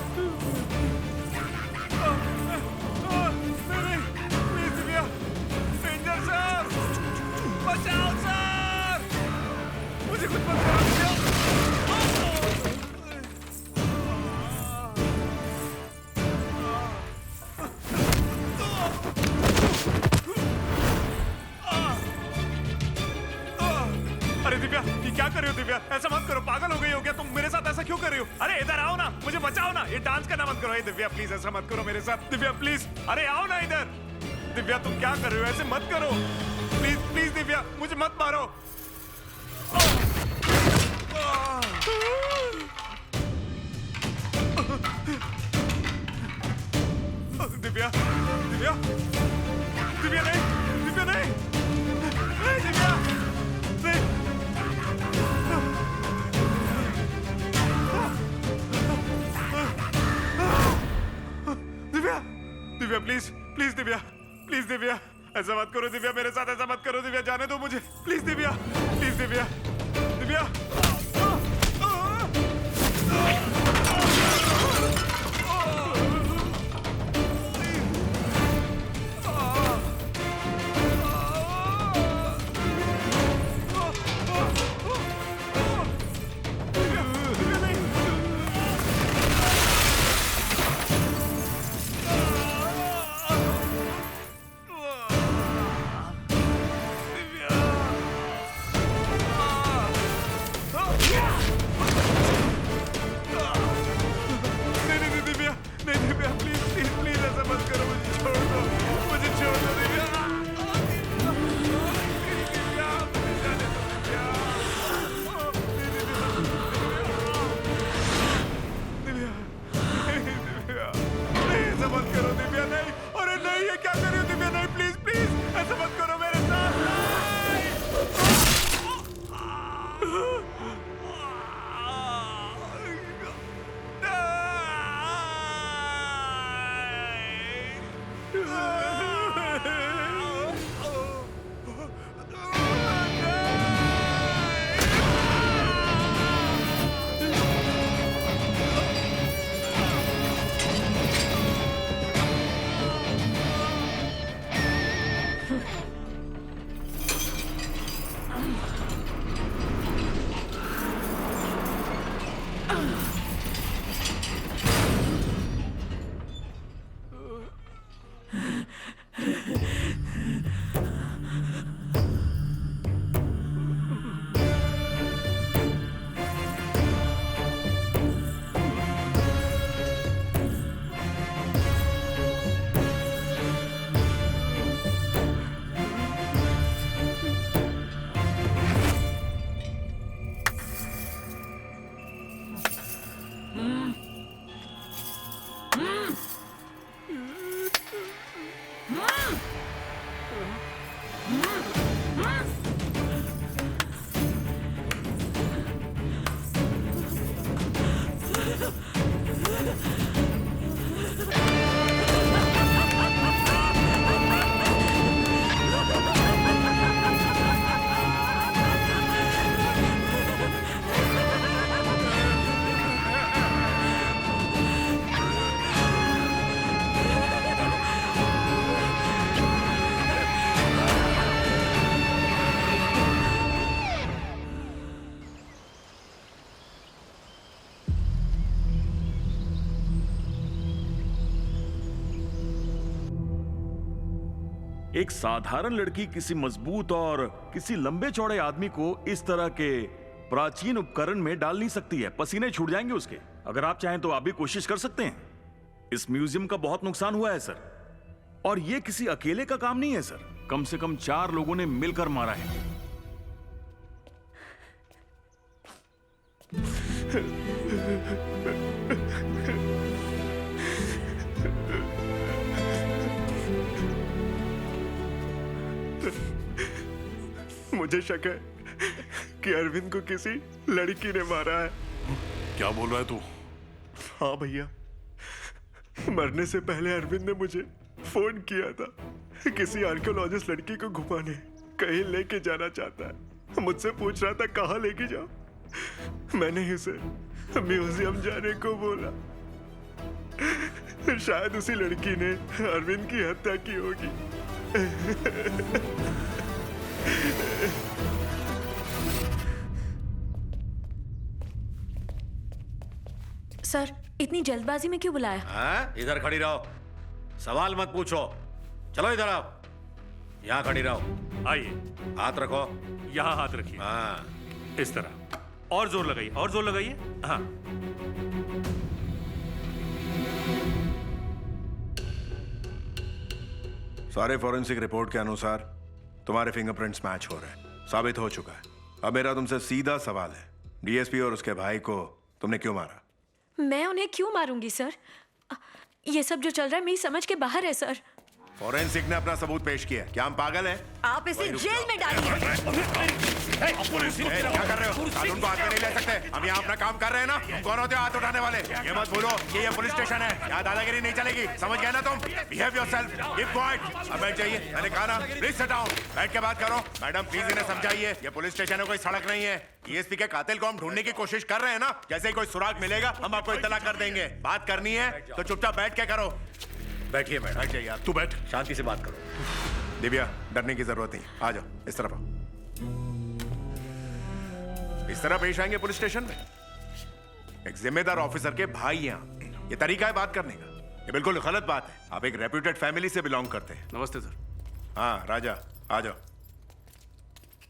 Speaker 16: प्लीज दिव्या, रेंजर सर बचाओ सर, मुझे कुछ मत करो दिव्या। अरे दिव्या ये क्या कर रही हो दिव्या, ऐसा मत करो, पागल हो गई हो क्या तुम? मेरे साथ ऐसा क्यों कर रही हो? अरे इधर आओ ना, मुझे बचाओ ना, ये डांस करना मत करो। दिव्या प्लीज ऐसा मत करो मेरे साथ, दिव्या प्लीज, अरे आओ ना इधर। दिव्या तुम क्या कर रहे हो, ऐसे मत करो प्लीज प्लीज दिव्या, मुझे मत मारो। दिव्या दिव्या दिव्या नहीं, दिव्या नहीं, नहीं दिव्या नहीं। Divya Divya please please Divya, please Divya ऐसा मत करो दिव्या, मेरे साथ ऐसा मत करो दिव्या, जाने दो मुझे प्लीज दिव्या, प्लीज दिव्या, दिव्या।
Speaker 9: एक साधारण लड़की किसी मजबूत और किसी लंबे चौड़े आदमी को इस तरह के प्राचीन उपकरण में डाल नहीं सकती है। पसीने छूट जाएंगे उसके। अगर आप चाहें तो आप भी कोशिश कर सकते हैं। इस म्यूजियम का बहुत नुकसान हुआ है सर, और यह किसी अकेले का काम नहीं है सर। कम से कम 4 लोगों ने मिलकर मारा है।
Speaker 16: मुझे शक है कि अरविंद को किसी लड़की ने मारा है।
Speaker 6: क्या बोल रहा है तू?
Speaker 16: हाँ भैया, मरने से पहले अरविंद ने मुझे फोन किया था। किसी आर्कियोलॉजिस्ट लड़की को घुमाने कहीं लेके जाना चाहता है। मुझसे पूछ रहा था कहाँ लेके जाओ। मैंने उसे म्यूजियम जाने को बोला। शायद उसी लड़की ने अरविंद की हत्या की होगी।
Speaker 4: सर, इतनी जल्दबाजी में क्यों बुलाया?
Speaker 8: हाँ? इधर खड़ी रहो, सवाल मत पूछो। चलो इधर आओ, यहाँ खड़ी रहो।
Speaker 12: आइए,
Speaker 8: हाथ रखो।
Speaker 12: यहाँ हाथ रखिए।
Speaker 8: हाँ,
Speaker 12: इस तरह। और जोर लगाइए, और जोर लगाइए। हाँ।
Speaker 17: सारे फॉरेंसिक रिपोर्ट के अनुसार तुम्हारे फिंगरप्रिंट्स मैच हो रहे हैं। साबित हो चुका है। अब मेरा तुमसे सीधा सवाल है, डीएसपी और उसके भाई को तुमने क्यों मारा?
Speaker 4: मैं उन्हें क्यों मारूंगी सर? ये सब जो चल रहा है मेरी समझ के बाहर है सर।
Speaker 17: फॉरेंसिक ने अपना सबूत पेश किया। क्या हम पागल हैं?
Speaker 13: आप इसे जेल में डालिए।
Speaker 17: क्या कर रहे हो? कानून को हाथ में नहीं ले सकते। हम यहाँ अपना काम कर रहे हैं ना। तुम कौन होते हो हाथ उठाने वाले? ये मत भूलो कि ये पुलिस स्टेशन है। यहाँ दादागिरी नहीं चलेगी। समझ गए ना तुम? Behave yourself, keep quiet. अब बैठ जाइए। मैंने कहा ना, प्लीज सिट डाउन। बैठ के बात करो। मैडम प्लीज इन्हें समझाइए, ये पुलिस स्टेशन है, कोई सड़क नहीं है। डीएसपी के कातिल को हम ढूंढने की कोशिश कर रहे हैं ना। जैसे ही कोई सुराग मिलेगा हम आपको इत्तला कर देंगे। बात करनी है तो चुपचाप बैठ के करो।
Speaker 8: बैठिए मैडम।
Speaker 17: बैठ जाइए।
Speaker 6: तू बैठ,
Speaker 8: शांति से बात करो।
Speaker 17: दिव्या, डरने की जरूरत नहीं। आ जाओ, इस तरफ आओ। इस तरह पेश आएंगे पुलिस स्टेशन में? एक जिम्मेदार ऑफिसर के भाई यहाँ, ये तरीका है बात करने का? ये बिल्कुल गलत बात है। आप एक रेप्यूटेड फैमिली से बिलोंग करते हैं।
Speaker 14: नमस्ते सर।
Speaker 17: हाँ राजा, आ जाओ।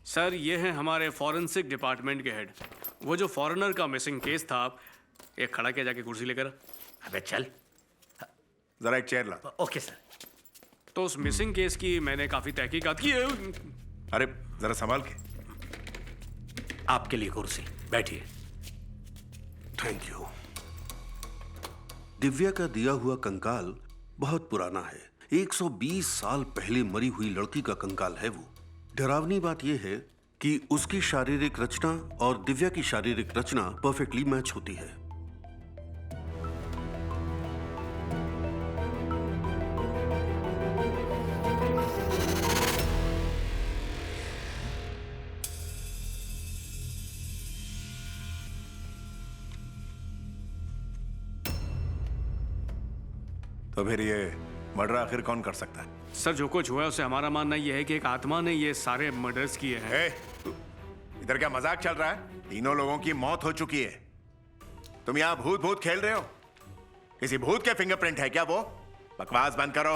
Speaker 14: सर, ये हैं हमारे फॉरेंसिक डिपार्टमेंट के हेड। वो जो फॉरेनर का मिसिंग केस था, एक खड़ा किया जाके कुर्सी लेकर।
Speaker 8: अबे चल।
Speaker 17: जरा एक चेयर ला।
Speaker 8: Okay sir.
Speaker 14: तो उस मिसिंग केस की मैंने काफी तहकीकात की है।
Speaker 17: अरे जरा संभाल के।
Speaker 8: आपके लिए कुर्सी, बैठिए।
Speaker 7: Thank you. दिव्या का दिया हुआ कंकाल बहुत पुराना है। 120 साल पहले मरी हुई लड़की का कंकाल है वो। डरावनी बात यह है कि उसकी शारीरिक रचना और दिव्या की शारीरिक रचना परफेक्टली मैच होती है।
Speaker 17: तो फिर ये मर्डर आखिर कौन कर सकता है?
Speaker 14: सर जो कुछ हुआ है उससे हमारा मानना यह है कि एक आत्मा ने ये सारे मर्डर्स किए हैं।
Speaker 17: इधर क्या मजाक चल रहा है? तीनों लोगों की मौत हो चुकी है। तुम यहाँ भूत भूत खेल रहे हो? किसी भूत के फिंगरप्रिंट है क्या वो? बकवास बंद करो।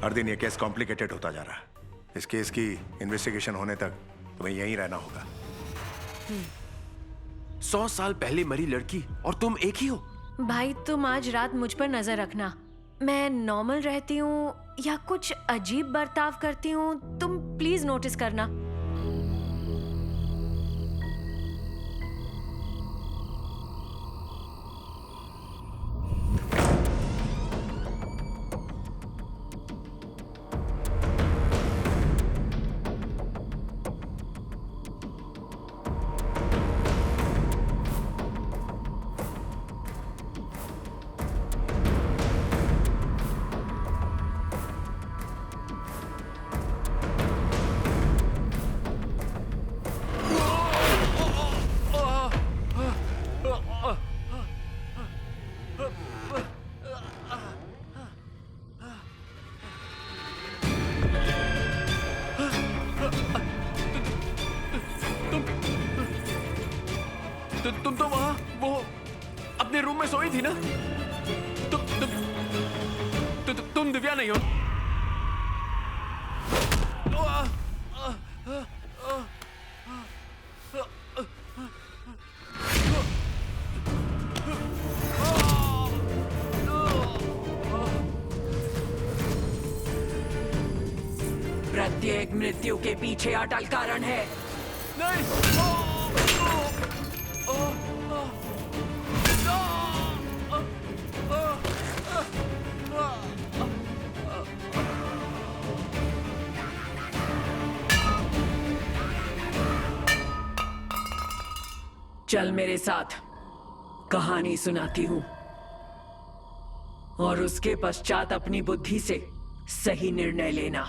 Speaker 17: हर दिन ये केस कॉम्प्लिकेटेड होता जा रहा है। इस केस की इन्वेस्टिगेशन होने तक तुम्हें यहीं रहना होगा।
Speaker 1: 100 साल पहले मरी लड़की और तुम एक ही हो?
Speaker 4: भाई तुम आज रात मुझ पर नजर रखना। मैं नॉर्मल रहती हूँ या कुछ अजीब बर्ताव करती हूँ, तुम प्लीज नोटिस करना।
Speaker 1: तुम तो वहां वो अपने रूम में सोई थी ना? तुम दिव्या नहीं हो?
Speaker 3: प्रत्येक मृत्यु के पीछे अटल कारण है। चल मेरे साथ, कहानी सुनाती हूं और उसके पश्चात अपनी बुद्धि से सही निर्णय लेना।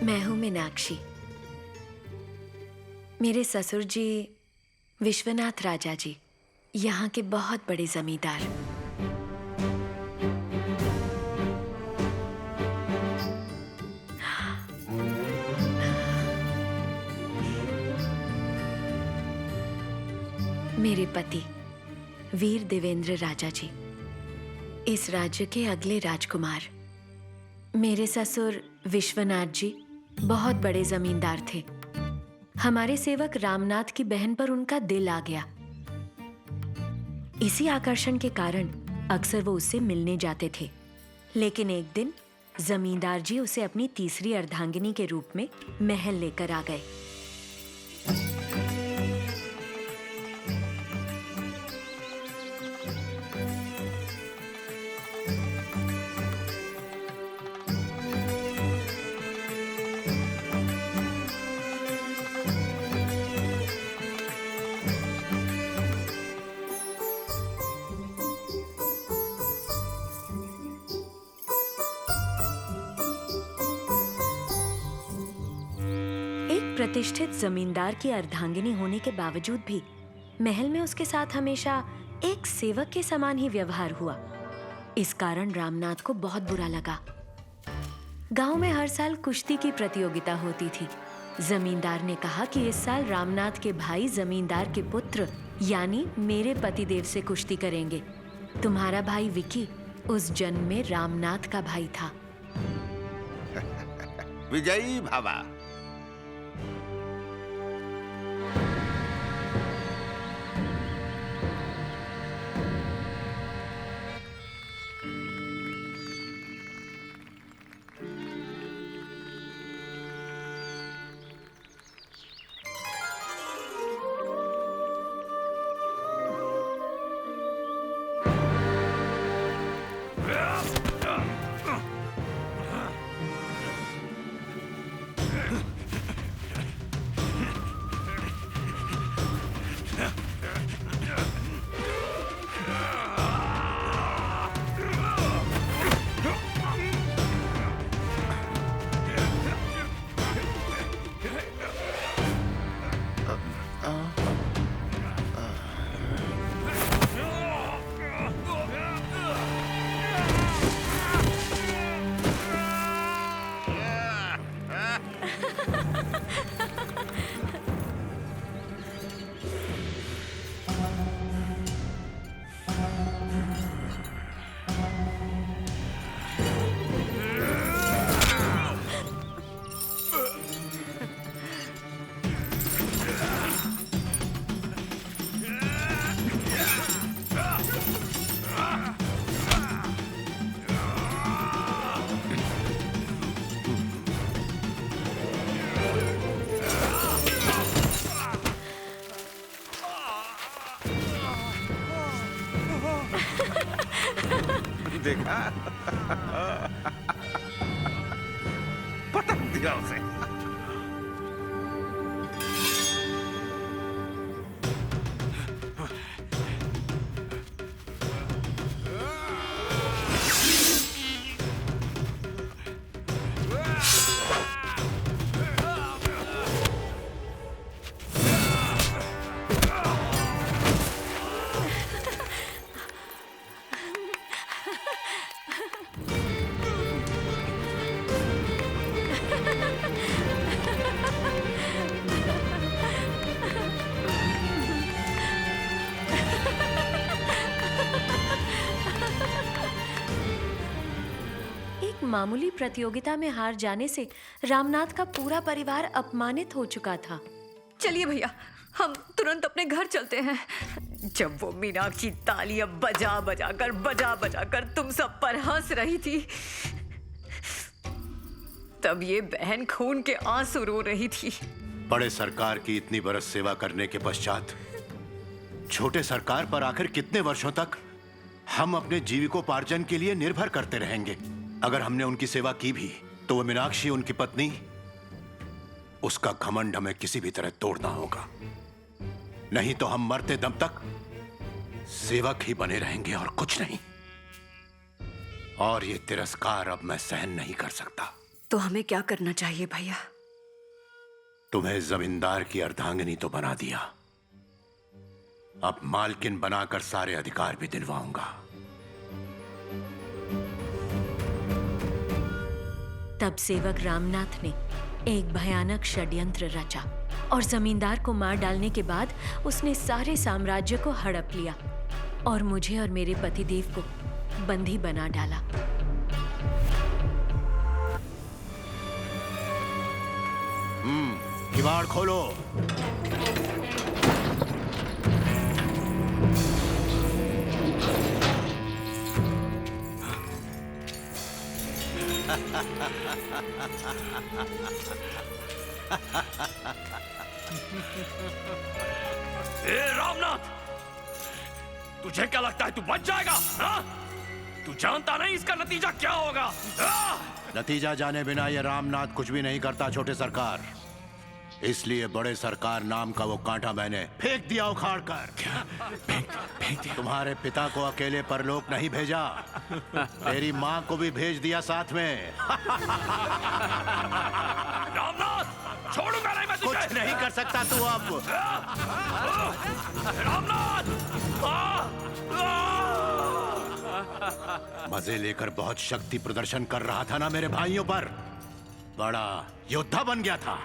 Speaker 4: मैं हूं मीनाक्षी। मेरे ससुर जी विश्वनाथ राजा जी यहाँ के बहुत बड़े जमींदार। मेरे पति वीर देवेंद्र राजा जी इस राज्य के अगले राजकुमार। मेरे ससुर विश्वनाथ जी बहुत बड़े जमींदार थे। हमारे सेवक रामनाथ की बहन पर उनका दिल आ गया। इसी आकर्षण के कारण अक्सर वो उससे मिलने जाते थे। लेकिन एक दिन जमींदार जी उसे अपनी तीसरी अर्धांगिनी के रूप में महल लेकर आ गए। प्रतिष्ठित जमींदार की अर्धांगिनी होने के बावजूद भी महल में उसके साथ हमेशा एक सेवक के समान ही व्यवहार हुआ। इस कारण रामनाथ को बहुत बुरा लगा। गांव में हर साल कुश्ती की प्रतियोगिता होती थी। जमींदार ने कहा कि इस साल रामनाथ के भाई जमींदार के पुत्र यानी मेरे पतिदेव से कुश्ती करेंगे। तुम्हारा भाई विकी उस जन्म में रामनाथ का भाई था।
Speaker 17: विजयी भावा। देखा पटक दिया उसे।
Speaker 4: मामूली प्रतियोगिता में हार जाने से रामनाथ का पूरा परिवार अपमानित हो चुका था।
Speaker 13: चलिए भैया, हम तुरंत अपने घर चलते हैं। जब वो मीनाक्षी तालियां बजा बजा कर तुम सब पर हंस रही थी, तब ये बहन खून के आंसू रो रही थी।
Speaker 2: बड़े सरकार की इतनी बरस सेवा करने के पश्चात छोटे सरकार पर आखिर कितने वर्षों तक हम अपने जीविकोपार्जन के लिए निर्भर करते रहेंगे? अगर हमने उनकी सेवा की भी तो वो मीनाक्षी, उनकी पत्नी, उसका घमंड हमें किसी भी तरह तोड़ना होगा। नहीं तो हम मरते दम तक सेवक ही बने रहेंगे और कुछ नहीं। और ये तिरस्कार अब मैं सहन नहीं कर सकता।
Speaker 13: तो हमें क्या करना चाहिए भैया?
Speaker 2: तुम्हें जमींदार की अर्धांगिनी तो बना दिया, अब मालकिन बनाकर सारे अधिकार भी दिलवाऊंगा।
Speaker 4: तब सेवक रामनाथ ने एक भयानक षड्यंत्र रचा और जमींदार को मार डालने के बाद उसने सारे साम्राज्य को हड़प लिया और मुझे और मेरे पतिदेव को बंदी बना डाला।
Speaker 2: किवाड़ खोलो।
Speaker 9: ए रामनाथ, तुझे क्या लगता है तू बच जाएगा? हाँ? तू जानता नहीं इसका नतीजा क्या होगा?
Speaker 2: नतीजा जाने बिना ये रामनाथ कुछ भी नहीं करता छोटे सरकार। इसलिए बड़े सरकार नाम का वो कांटा मैंने फेंक दिया उखाड़ कर। फेंक दिया? तुम्हारे पिता को अकेले परलोक नहीं भेजा, तेरी माँ को भी भेज दिया साथ में।
Speaker 9: रामनाथ, छोड़ूंगा नहीं मैं तुझे।
Speaker 2: कुछ नहीं कर सकता तू अब।
Speaker 9: रामनाथ!
Speaker 2: मजे लेकर बहुत शक्ति प्रदर्शन कर रहा था ना मेरे भाइयों पर, बड़ा योद्धा बन गया था।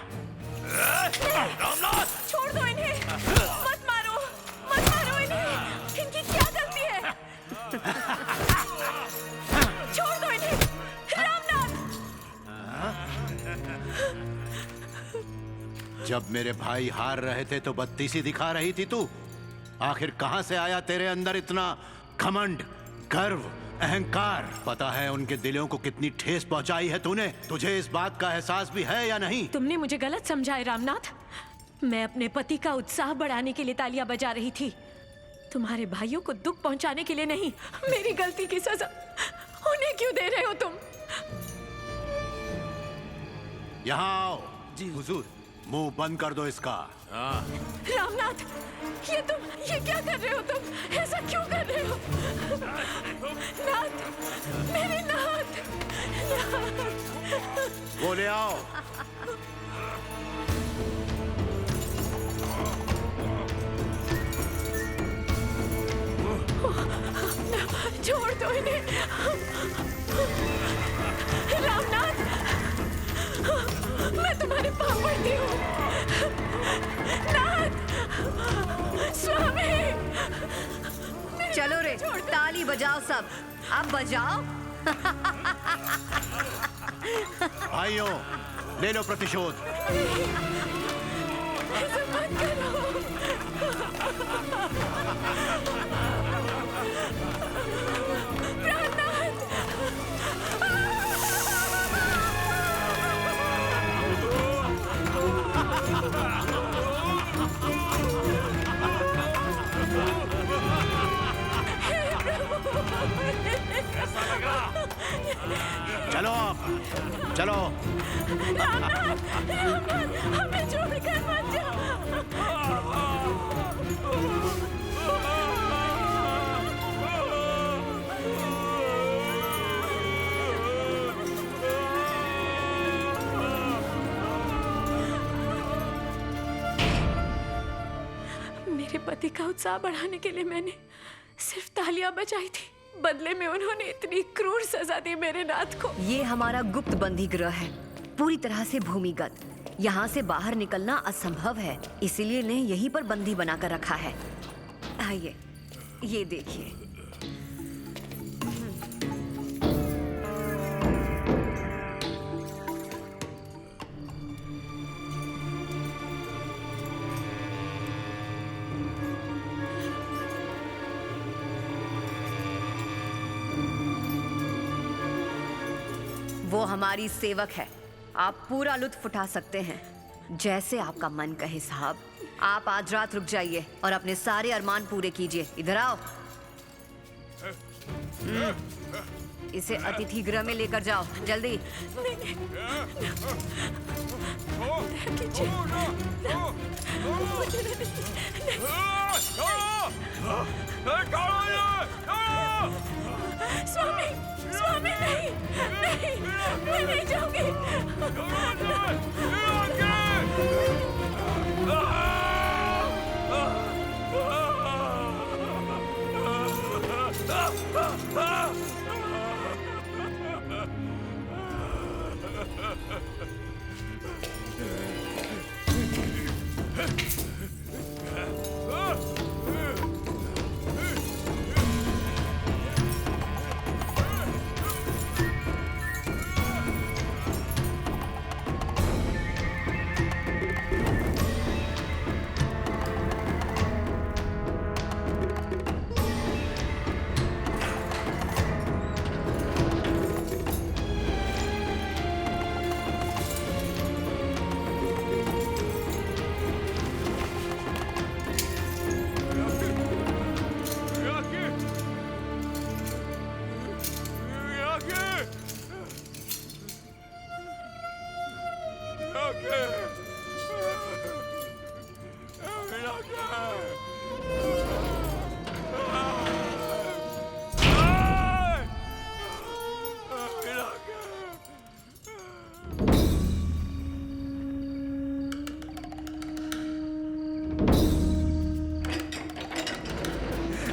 Speaker 9: रामनाथ!
Speaker 3: छोड़ दो इन्हें, मत मारो इन्हें, इनकी क्या गलती है? छोड़ दो इन्हें, रामनाथ!
Speaker 2: जब मेरे भाई हार रहे थे तो बत्तीसी दिखा रही थी तू। आखिर कहां से आया तेरे अंदर इतना घमंड, गर्व, अहंकार? पता है उनके दिलों को कितनी ठेस पहुंचाई है तूने? तुझे इस बात का एहसास भी है या नहीं?
Speaker 3: तुमने मुझे गलत समझा है रामनाथ। मैं अपने पति का उत्साह बढ़ाने के लिए तालियां बजा रही थी, तुम्हारे भाइयों को दुख पहुंचाने के लिए नहीं। मेरी गलती की सजा उन्हें क्यों दे रहे हो तुम?
Speaker 2: यहाँ आओ। जी हुजूर। मुंह बंद कर दो इसका।
Speaker 3: रामनाथ, ये क्या कर रहे हो तुम? ऐसा क्यों कर रहे हो? नाथ, मेरे नाथ।
Speaker 2: वो ले आओ।
Speaker 3: छोड़ दो इन्हें। रामनाथ, मैं तुम्हारे पाँव पड़ती हूँ। नाथ, स्वामी।
Speaker 13: चलो रे, ताली बजाओ सब, अब बजाओ।
Speaker 2: भाइयों, ले लो प्रतिशोध।
Speaker 3: ऐसा मत करो।
Speaker 2: चलो आप, चलो।
Speaker 3: रामनाथ, हमें छोड़कर मत जाओ। मेरे पति का उत्साह बढ़ाने के लिए मैंने सिर्फ तालियां बजाई थी, बदले में उन्होंने इतनी क्रूर सजा दी मेरे नाथ को।
Speaker 13: ये हमारा गुप्त बंदी गृह है, पूरी तरह से भूमिगत। यहाँ से बाहर निकलना असंभव है, इसीलिए इन्हें यहीं पर बंदी बनाकर रखा है। आइए, ये देखिए। वो हमारी सेवक है, आप पूरा लुत्फ उठा सकते हैं, जैसे आपका मन कहे साहब। आप आज रात रुक जाइए और अपने सारे अरमान पूरे कीजिए। इधर आओ। इसे अतिथि गृह में लेकर जाओ, जल्दी।
Speaker 3: स्वामी, स्वामी नहीं, नहीं, मैं नहीं जाऊंगी।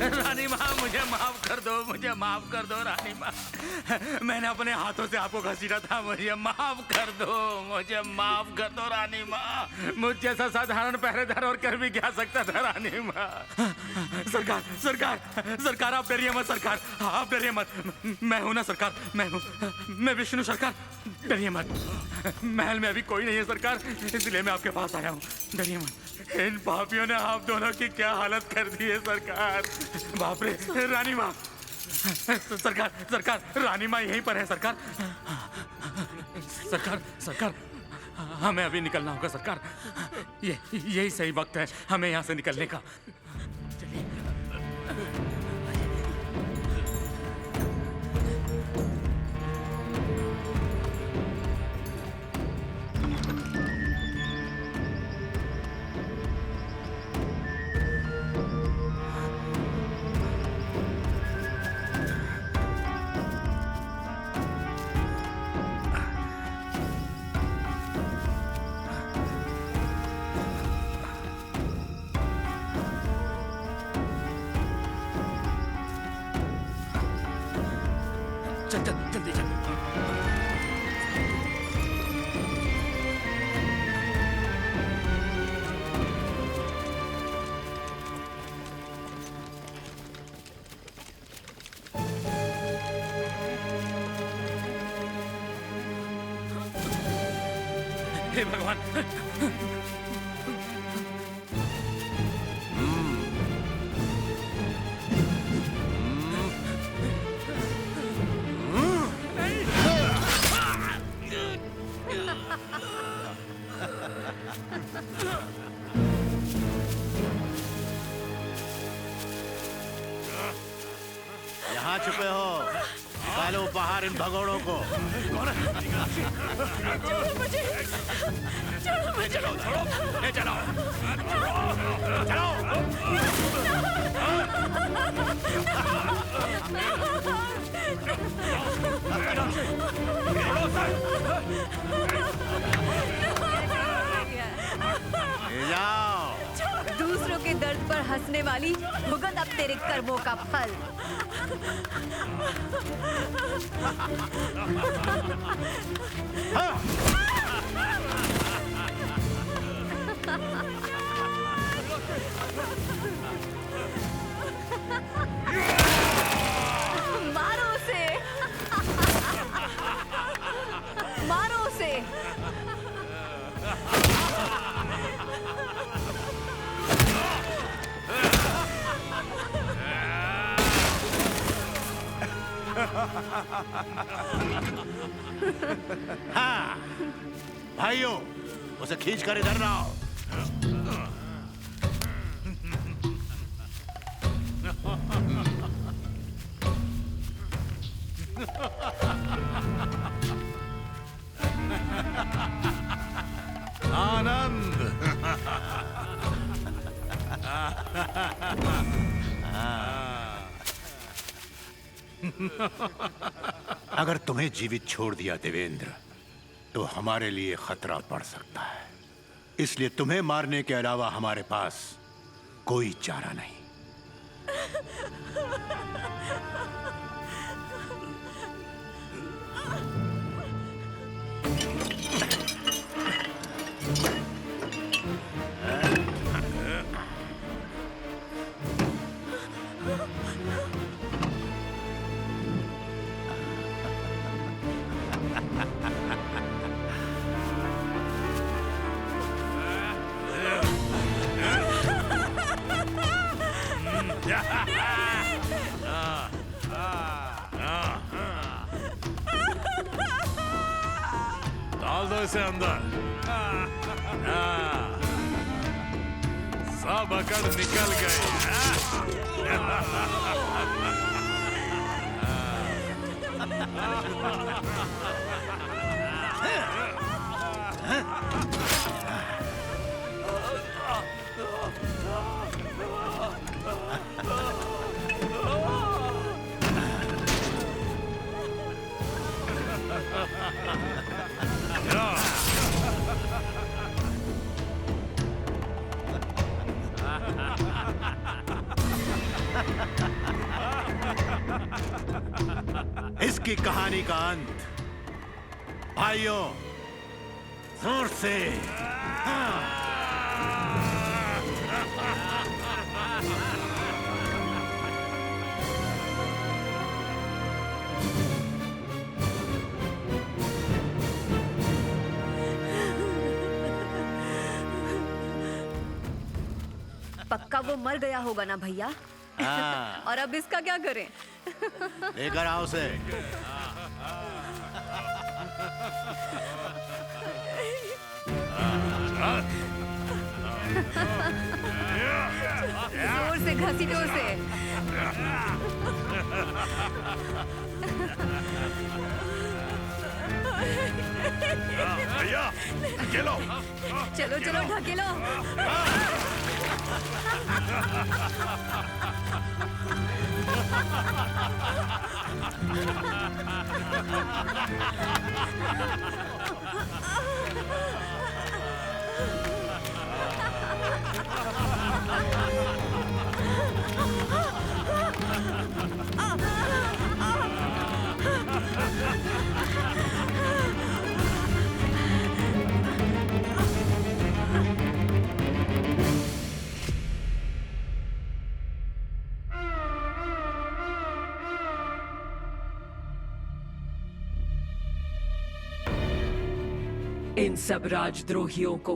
Speaker 8: रानी माँ मुझे माफ कर दो, मुझे माफ कर दो रानी माँ। मैंने अपने हाथों से आपको घसीटा था, मुझे माफ कर दो, मुझे माफ कर दो रानी माँ। मुझ जैसा साधारण पहरेदार और कर भी क्या सकता था रानी माँ। सरकार सरकार सरकार आप डरिए मत सरकार, आप डरिए मत। मैं हूं ना सरकार, मैं हूं, मैं विष्णु सरकार, डरिए मत। महल में अभी कोई नहीं है सरकार, इसलिए मैं आपके पास आया हूँ, डरिए मत। इन पापियों ने आप दोनों की क्या हालत कर दी है सरकार। बाप रे रानी माँ, सरकार सरकार रानी माँ यहीं पर है सरकार। सरकार सरकार हमें अभी निकलना होगा सरकार, यही सही वक्त है हमें यहाँ से निकलने का। चल चल जल्दी चल। हे भगवान,
Speaker 2: यहाँ छुपे हो, निकालो बाहर इन भगोड़ों को।
Speaker 8: चलो छोड़ो, ले चलो,
Speaker 13: दूसरों के दर्द पर हंसने वाली भुगत अब तेरे कर्मों का फल। मारो उसे, मारो उसे।
Speaker 2: हाँ भाइयों, उसे खींच कर इधर लाओ। आनंद। अगर तुम्हें जीवित छोड़ दिया देवेंद्र, तो हमारे लिए खतरा बढ़ सकता है। इसलिए तुम्हें मारने के अलावा हमारे पास कोई चारा नहीं।
Speaker 16: डाल दो इसे अंदर। सब अकड़ निकल गई।
Speaker 2: की कहानी का अंत। भाइयों, जोर से हाँ।
Speaker 13: पक्का वो मर गया होगा ना भैया?
Speaker 2: हाँ।
Speaker 13: और अब इसका क्या करें?
Speaker 2: लेकर आओ उसे।
Speaker 13: जोर से घसीटो उसे।
Speaker 16: भैया ढकेलो।
Speaker 13: चलो चलो ढकेलो।
Speaker 3: इन सब राजद्रोहियों को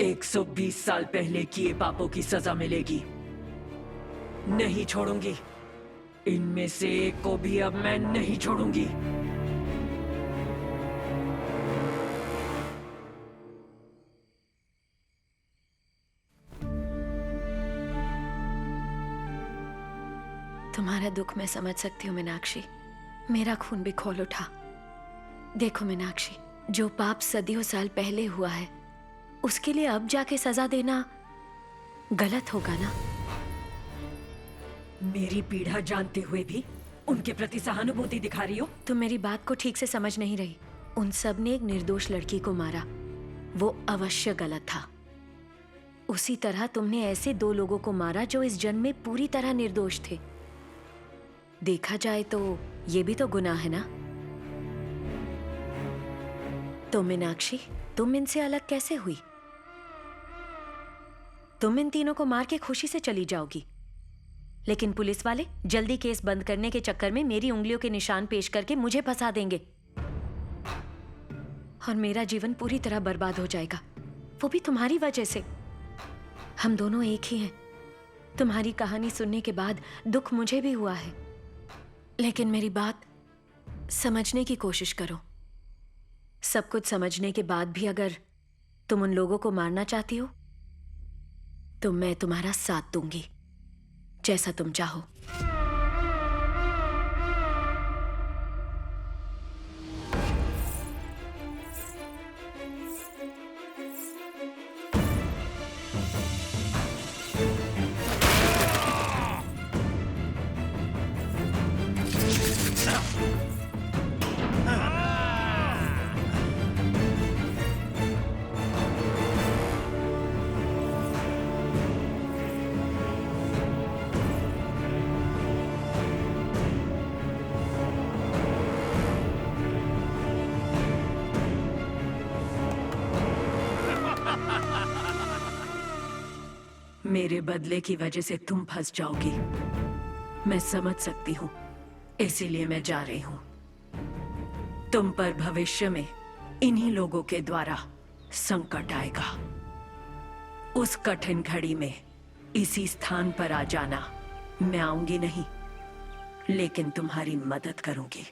Speaker 3: 120 साल पहले किए पापों की सजा मिलेगी। नहीं छोड़ूंगी, इनमें से एक को भी अब मैं नहीं छोड़ूंगी।
Speaker 18: तुम्हारा दुख मैं समझ सकती हूँ मीनाक्षी। मेरा खून भी खोल उठा। देखो मीनाक्षी, जो पाप सदियों साल पहले हुआ है उसके लिए अब जाके सजा देना गलत होगा ना।
Speaker 3: मेरी पीड़ा जानते हुए भी उनके प्रति सहानुभूति दिखा रही हो।
Speaker 18: तुम मेरी बात को ठीक से समझ नहीं रही। उन सब ने एक निर्दोष लड़की को मारा, वो अवश्य गलत था। उसी तरह तुमने ऐसे 2 लोगों को मारा जो इस जन्म में पूरी तरह निर्दोष थे। देखा जाए तो ये भी तो गुनाह है ना। तो मीनाक्षी, तुम इनसे अलग कैसे हुई? तुम इन तीनों को मार के खुशी से चली जाओगी, लेकिन पुलिस वाले जल्दी केस बंद करने के चक्कर में मेरी उंगलियों के निशान पेश करके मुझे फंसा देंगे और मेरा जीवन पूरी तरह बर्बाद हो जाएगा, वो भी तुम्हारी वजह से। हम दोनों एक ही हैं। तुम्हारी कहानी सुनने के बाद दुख मुझे भी हुआ है, लेकिन मेरी बात समझने की कोशिश करो। सब कुछ समझने के बाद भी अगर तुम उन लोगों को मारना चाहती हो तो मैं तुम्हारा साथ दूंगी, जैसा तुम चाहो।
Speaker 3: मेरे बदले की वजह से तुम फंस जाओगी, मैं समझ सकती हूँ, इसीलिए मैं जा रही हूँ। तुम पर भविष्य में इन्हीं लोगों के द्वारा संकट आएगा। उस कठिन घड़ी में इसी स्थान पर आ जाना। मैं आऊंगी नहीं, लेकिन तुम्हारी मदद करूंगी।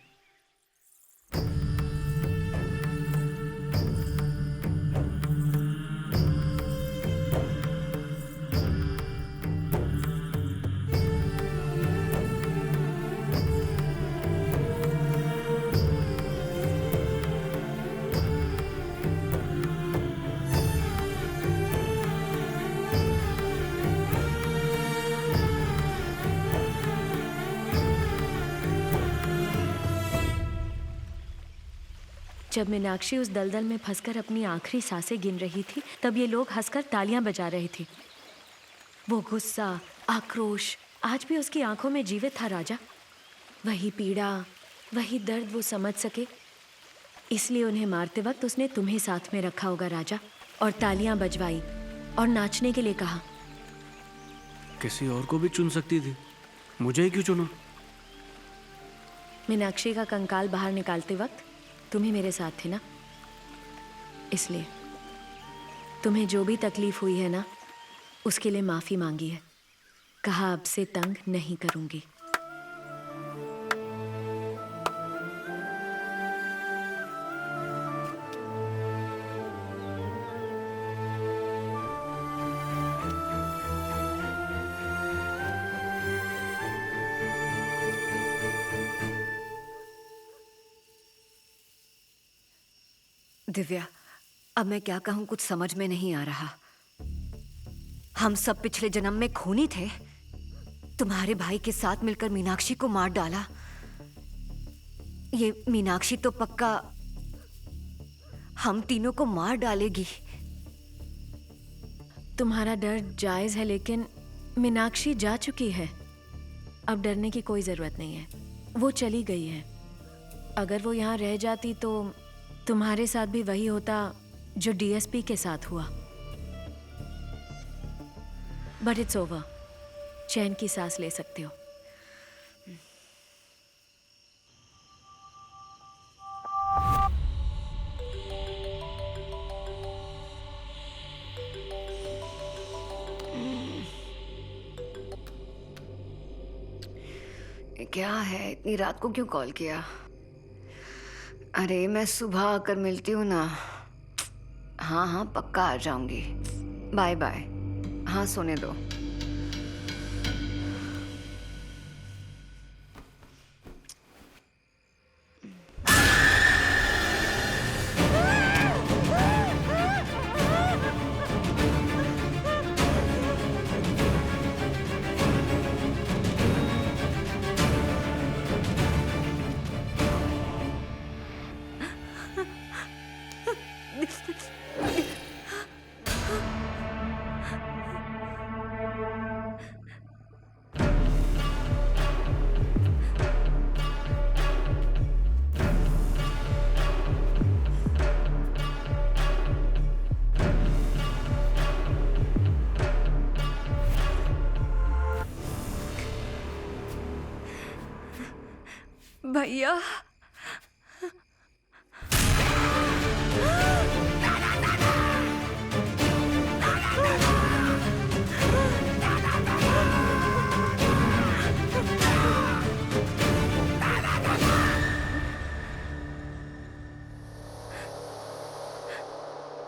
Speaker 18: जब मीनाक्षी उस दलदल में फंसकर अपनी आखिरी सांसें गिन रही थी, तब ये लोग हंसकर तालियां बजा रहे थे। वो गुस्सा, आक्रोश आज भी उसकी आंखों में जीवित था राजा। वही पीड़ा, वही दर्द वो समझ सके, इसलिए उन्हें मारते वक्त उसने तुम्हें साथ में रखा होगा राजा, और तालियां बजवाई और नाचने के लिए कहा।
Speaker 14: किसी और को भी चुन सकती थी, मुझे ही क्यों चुना?
Speaker 18: मीनाक्षी का कंकाल बाहर निकालते वक्त तुम ही मेरे साथ थे ना, इसलिए तुम्हें जो भी तकलीफ हुई है ना, उसके लिए माफी मांगी है। कहा अब से तंग नहीं करूंगी।
Speaker 13: दिव्या, अब मैं क्या कहूं, कुछ समझ में नहीं आ रहा। हम सब पिछले जन्म में खूनी थे। तुम्हारे भाई के साथ मिलकर मीनाक्षी को मार डाला। ये मीनाक्षी तो पक्का हम तीनों को मार डालेगी।
Speaker 18: तुम्हारा डर जायज है, लेकिन मीनाक्षी जा चुकी है। अब डरने की कोई जरूरत नहीं है। वो चली गई है। अगर वो यहाँ रह जाती तो तुम्हारे साथ भी वही होता जो डीएसपी के साथ हुआ। But it's over. चैन की सांस ले सकते हो।
Speaker 13: क्या है, इतनी रात को क्यों कॉल किया? अरे मैं सुबह आकर मिलती हूँ ना। हाँ हाँ पक्का आ जाऊंगी। Bye bye. हाँ सोने दो। भैया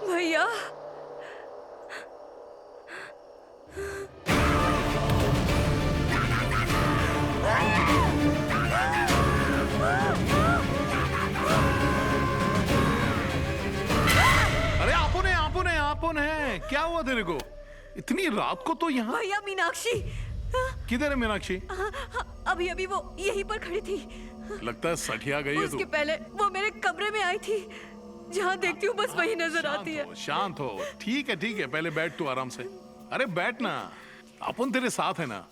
Speaker 13: भैया
Speaker 1: क्या हुआ तेरे को? इतनी रात को तो यहाँ?
Speaker 13: भैया मीनाक्षी।
Speaker 1: किधर है मीनाक्षी?
Speaker 13: अभी अभी वो यहीं पर खड़ी थी।
Speaker 1: लगता है सठिया गई है तू।
Speaker 13: उसके पहले वो मेरे कमरे में आई थी। जहाँ देखती हूँ बस वही नजर आती है।
Speaker 1: शांत हो। ठीक है पहले बैठ तू आराम से। अरे बैठ ना, अपन तेरे साथ है ना।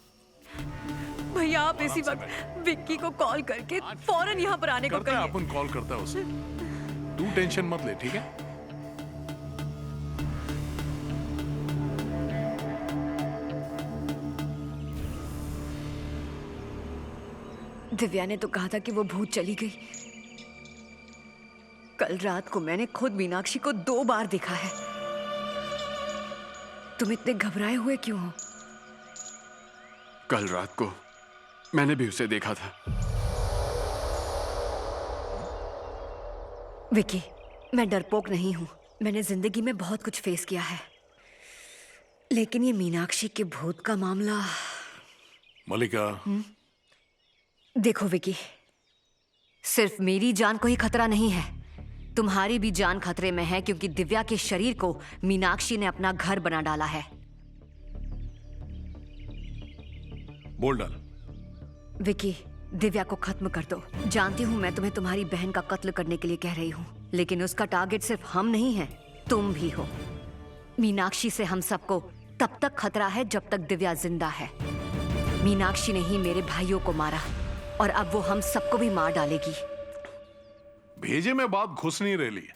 Speaker 13: भैया आप इसी वक्त विक्की को कॉल करके फौरन यहाँ पर आने को कहिए।
Speaker 1: अपन कॉल करता है उसे। तू टेंशन मत ले, ठीक है?
Speaker 13: दिव्या ने तो कहा था कि वो भूत चली गई। कल रात को मैंने खुद मीनाक्षी को 2 बार देखा है। तुम इतने घबराए हुए क्यों हो?
Speaker 10: कल रात को मैंने भी उसे देखा था।
Speaker 13: विकी, मैं डरपोक नहीं हूं। मैंने जिंदगी में बहुत कुछ फेस किया है, लेकिन ये मीनाक्षी के भूत का मामला।
Speaker 1: मलिका,
Speaker 13: देखो विकी, सिर्फ मेरी जान को ही खतरा नहीं है, तुम्हारी भी जान खतरे में है, क्योंकि दिव्या के शरीर को मीनाक्षी ने अपना घर बना डाला है।
Speaker 1: बोल डाल।
Speaker 13: विकी, दिव्या को खत्म कर दो। जानती हूँ मैं तुम्हें तुम्हारी बहन का कत्ल करने के लिए कह रही हूँ, लेकिन उसका टारगेट सिर्फ हम नहीं है, तुम भी हो। मीनाक्षी से हम सबको तब तक खतरा है जब तक दिव्या जिंदा है। मीनाक्षी ने ही मेरे भाइयों को मारा और अब वो हम सबको भी मार डालेगी।
Speaker 19: भेजे में बात घुस नहीं रही।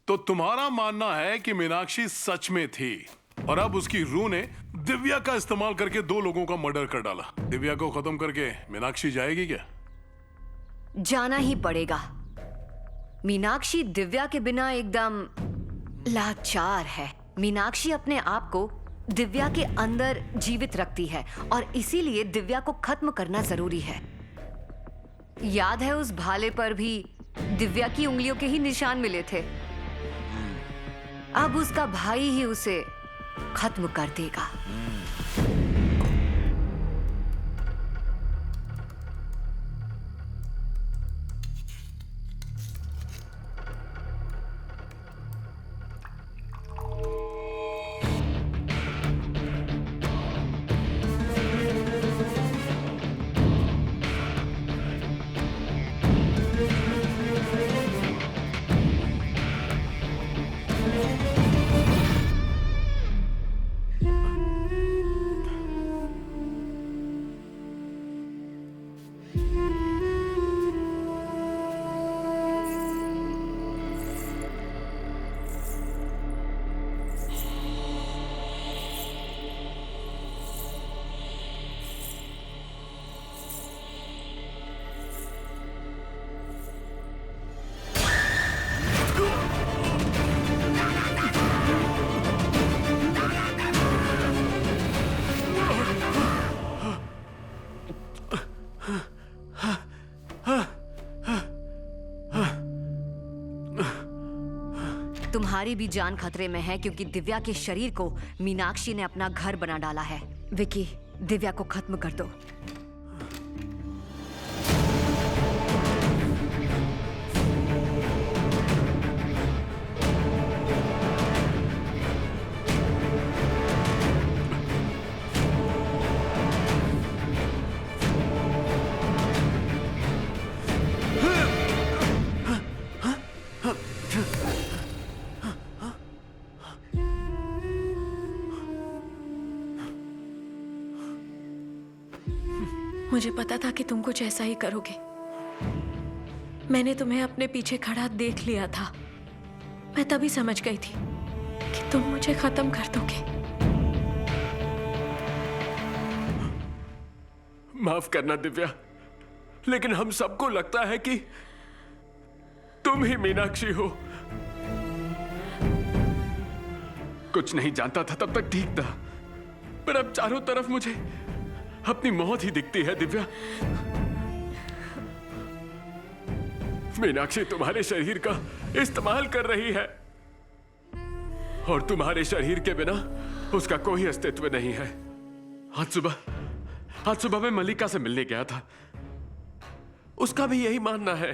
Speaker 19: तो तुम्हारा मानना है कि मीनाक्षी सच में थी और अब उसकी रूह ने दिव्या का इस्तेमाल करके 2 लोगों का मर्डर कर डाला। दिव्या को खत्म करके मीनाक्षी जाएगी क्या?
Speaker 13: जाना ही पड़ेगा। मीनाक्षी दिव्या के बिना एकदम लाचार है। मीनाक्षी अपने आप को दिव्या के अंदर जीवित रखती है और इसीलिए दिव्या को खत्म करना जरूरी है। याद है उस भाले पर भी दिव्या की उंगलियों के ही निशान मिले थे। अब उसका भाई ही उसे खत्म कर देगा। तुम्हारी भी जान खतरे में है क्योंकि दिव्या के शरीर को मीनाक्षी ने अपना घर बना डाला है। विकी, दिव्या को खत्म कर दो।
Speaker 18: मुझे पता था कि तुम कुछ ऐसा ही करोगे। मैंने तुम्हें अपने पीछे खड़ा देख लिया था। मैं तभी समझ गई थी कि तुम मुझे खत्म कर दोगे।
Speaker 10: माफ करना दिव्या, लेकिन हम सबको लगता है कि तुम ही मीनाक्षी हो। कुछ नहीं जानता था तब तक ठीक था, पर अब चारों तरफ मुझे अपनी मौत ही दिखती है। दिव्या, मीनाक्षी तुम्हारे शरीर का इस्तेमाल कर रही है और तुम्हारे शरीर के बिना उसका कोई अस्तित्व नहीं है। आज सुबह मैं मल्लिका से मिलने गया था। उसका भी यही मानना है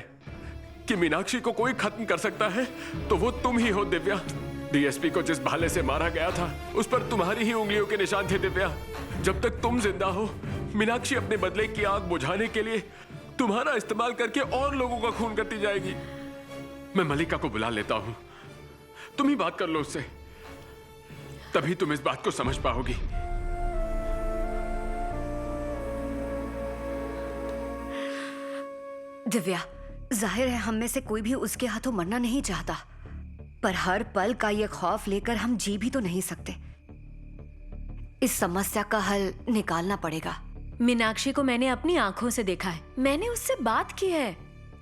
Speaker 10: कि मीनाक्षी को कोई खत्म कर सकता है तो वो तुम ही हो दिव्या। डीएसपी को जिस भाले से मारा गया था उस पर तुम्हारी ही उंगलियों के निशान थे दिव्या। जब तक तुम जिंदा हो, मीनाक्षी अपने बदले की आग बुझाने के लिए तुम्हारा इस्तेमाल करके और लोगों का खून करती जाएगी। मैं मल्लिका को बुला लेता हूं, तुम ही बात कर लो उससे, तभी तुम इस बात को समझ पाओगी।
Speaker 13: दिव्या, जाहिर है हम में से कोई भी उसके हाथों मरना नहीं चाहता, पर हर पल का ये खौफ लेकर हम जी भी तो नहीं सकते। इस समस्या का हल निकालना पड़ेगा।
Speaker 18: मीनाक्षी को मैंने अपनी आंखों से देखा है, मैंने उससे बात की है।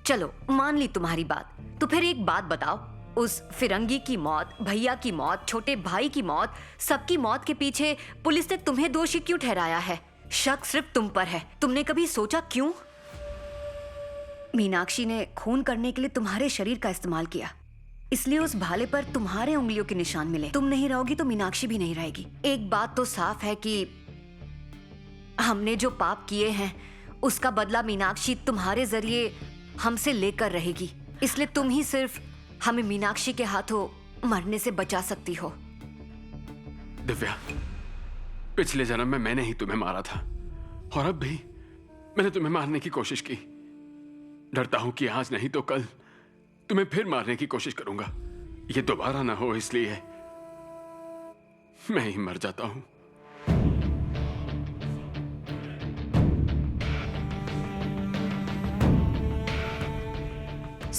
Speaker 13: चलो मान ली तुम्हारी बात, तो फिर एक बात बताओ, उस फिरंगी की मौत, भैया की मौत, छोटे भाई की मौत, सबकी मौत के पीछे पुलिस ने तुम्हें दोषी क्यों ठहराया है? शक सिर्फ तुम पर है। तुमने कभी सोचा क्यों? मीनाक्षी ने खून करने के लिए तुम्हारे शरीर का इस्तेमाल किया, इसलिए उस भाले पर तुम्हारे उंगलियों के निशान मिले। तुम नहीं रहोगी तो मीनाक्षी भी नहीं रहेगी। एक बात तो साफ है कि हमने जो पाप किए हैं उसका बदला मीनाक्षी तुम्हारे जरिए हमसे लेकर रहेगी। इसलिए तुम ही सिर्फ हमें मीनाक्षी के हाथों मरने से बचा सकती हो।
Speaker 10: दिव्या, पिछले जन्म में मैंने ही तुम्हें मारा था और अब भी मैंने तुम्हें मारने की कोशिश की। डरता हूं कि आज नहीं तो कल तुम्हें फिर मारने की कोशिश करूंगा। ये दोबारा ना हो, इसलिए मैं ही मर जाता हूं।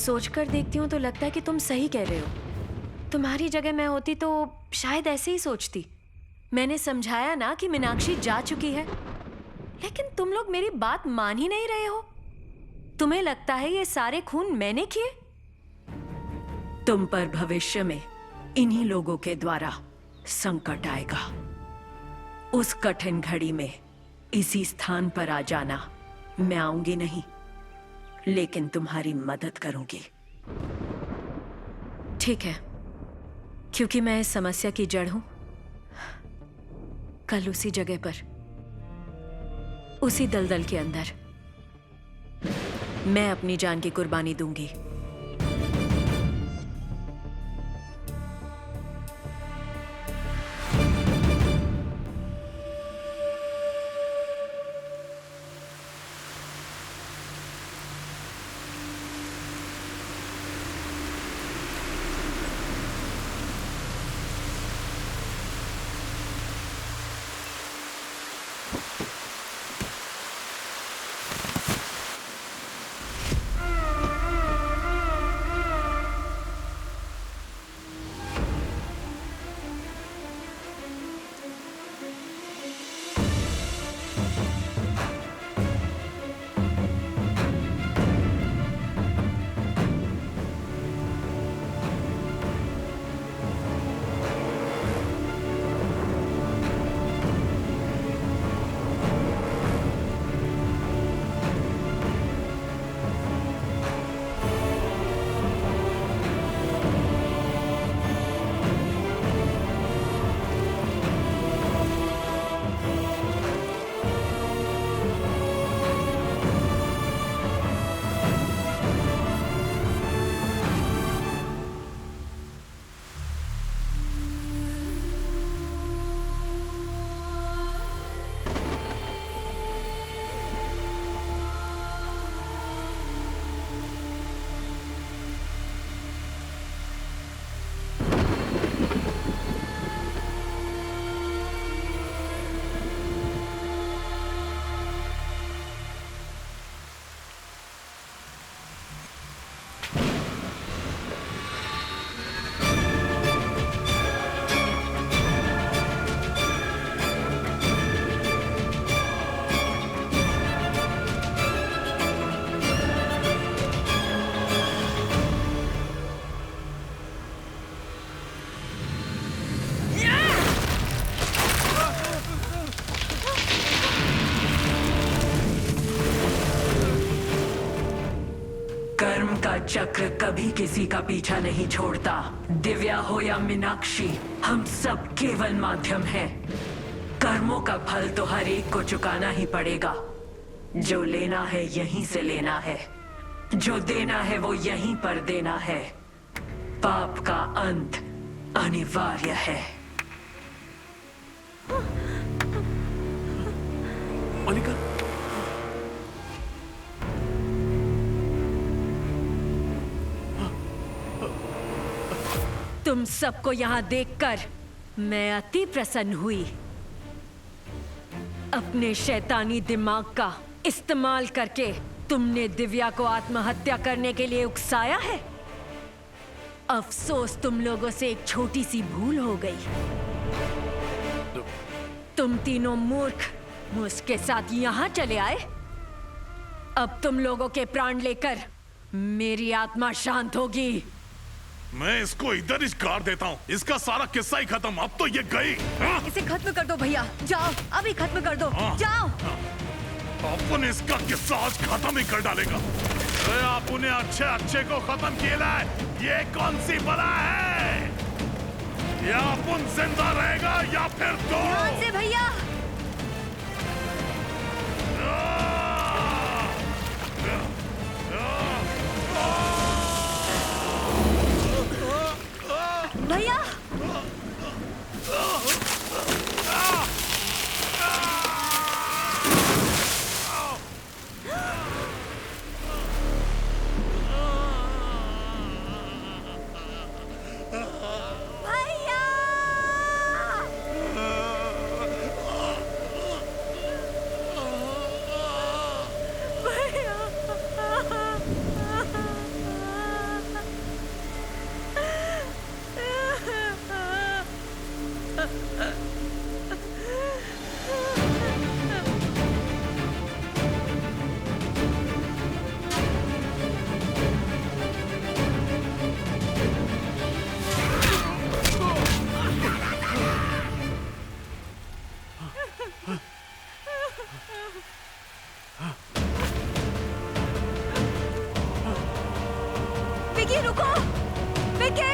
Speaker 18: सोचकर देखती हूँ तो लगता है कि तुम सही कह रहे हो। तुम्हारी जगह मैं होती तो शायद ऐसे ही सोचती। मैंने समझाया ना कि मीनाक्षी जा चुकी है, लेकिन तुम लोग मेरी बात मान ही नहीं रहे हो। तुम्हें लगता है ये सारे खून मैंने किए?
Speaker 3: तुम पर भविष्य में इन्हीं लोगों के द्वारा संकट आएगा। उस कठिन घड़ी में इसी स्थान पर आ जाना। मैं आऊंगी नहीं, लेकिन तुम्हारी मदद करूंगी।
Speaker 18: ठीक है, क्योंकि मैं इस समस्या की जड़ हूं। कल उसी जगह पर, उसी दलदल के अंदर मैं अपनी जान की कुर्बानी दूंगी।
Speaker 3: चक्र कभी किसी का पीछा नहीं छोड़ता। दिव्या हो या मीनाक्षी, हम सब केवल माध्यम हैं। कर्मों का फल तो हर एक को चुकाना ही पड़ेगा। जो लेना है यहीं से लेना है, जो देना है वो यहीं पर देना है। पाप का अंत अनिवार्य है।
Speaker 10: मलिका,
Speaker 18: तुम सबको यहाँ देखकर मैं अति प्रसन्न हुई। अपने शैतानी दिमाग का इस्तेमाल करके तुमने दिव्या को आत्महत्या करने के लिए उकसाया है। अफसोस तुम लोगों से एक छोटी सी भूल हो गई। तुम तीनों मूर्ख मुझके साथ यहाँ चले आए। अब तुम लोगों के प्राण लेकर मेरी आत्मा शांत होगी।
Speaker 19: मैं इसको इधर ही गाड़ देता हूँ। इसका सारा किस्सा ही खत्म। अब तो ये गई।
Speaker 13: इसे खत्म कर दो भैया, जाओ अभी खत्म कर दो। जाओ।
Speaker 19: अपन इसका किस्सा आज खत्म ही कर डालेगा। आप उन्हें अच्छे अच्छे को खत्म किया है। ये कौन सी बला है? या अपन जिंदा रहेगा या फिर दो।
Speaker 13: ध्यान से भैया। भैया विकी रुको, विकी।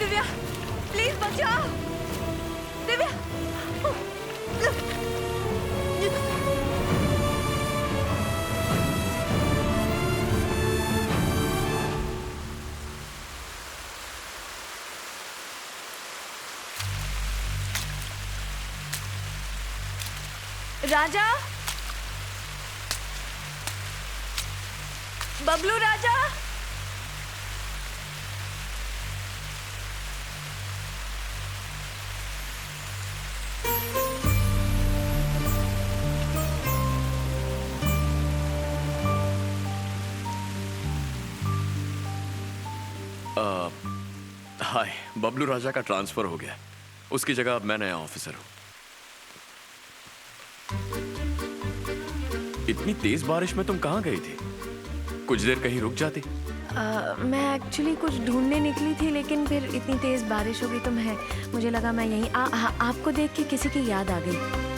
Speaker 13: दिव्या, प्लीज बचाओ। दिव्या। राजा, बबलू राजा।
Speaker 20: हाय, बबलू राजा का ट्रांसफर हो गया। उसकी जगह अब मैं नया ऑफिसर हूँ। इतनी तेज बारिश में तुम कहाँ गई थी? कुछ देर कहीं रुक जाती।
Speaker 18: मैं एक्चुअली कुछ ढूंढने निकली थी, लेकिन फिर इतनी तेज बारिश हो गई तो मुझे लगा मैं यहीं आपको देख के किसी की याद आ गई।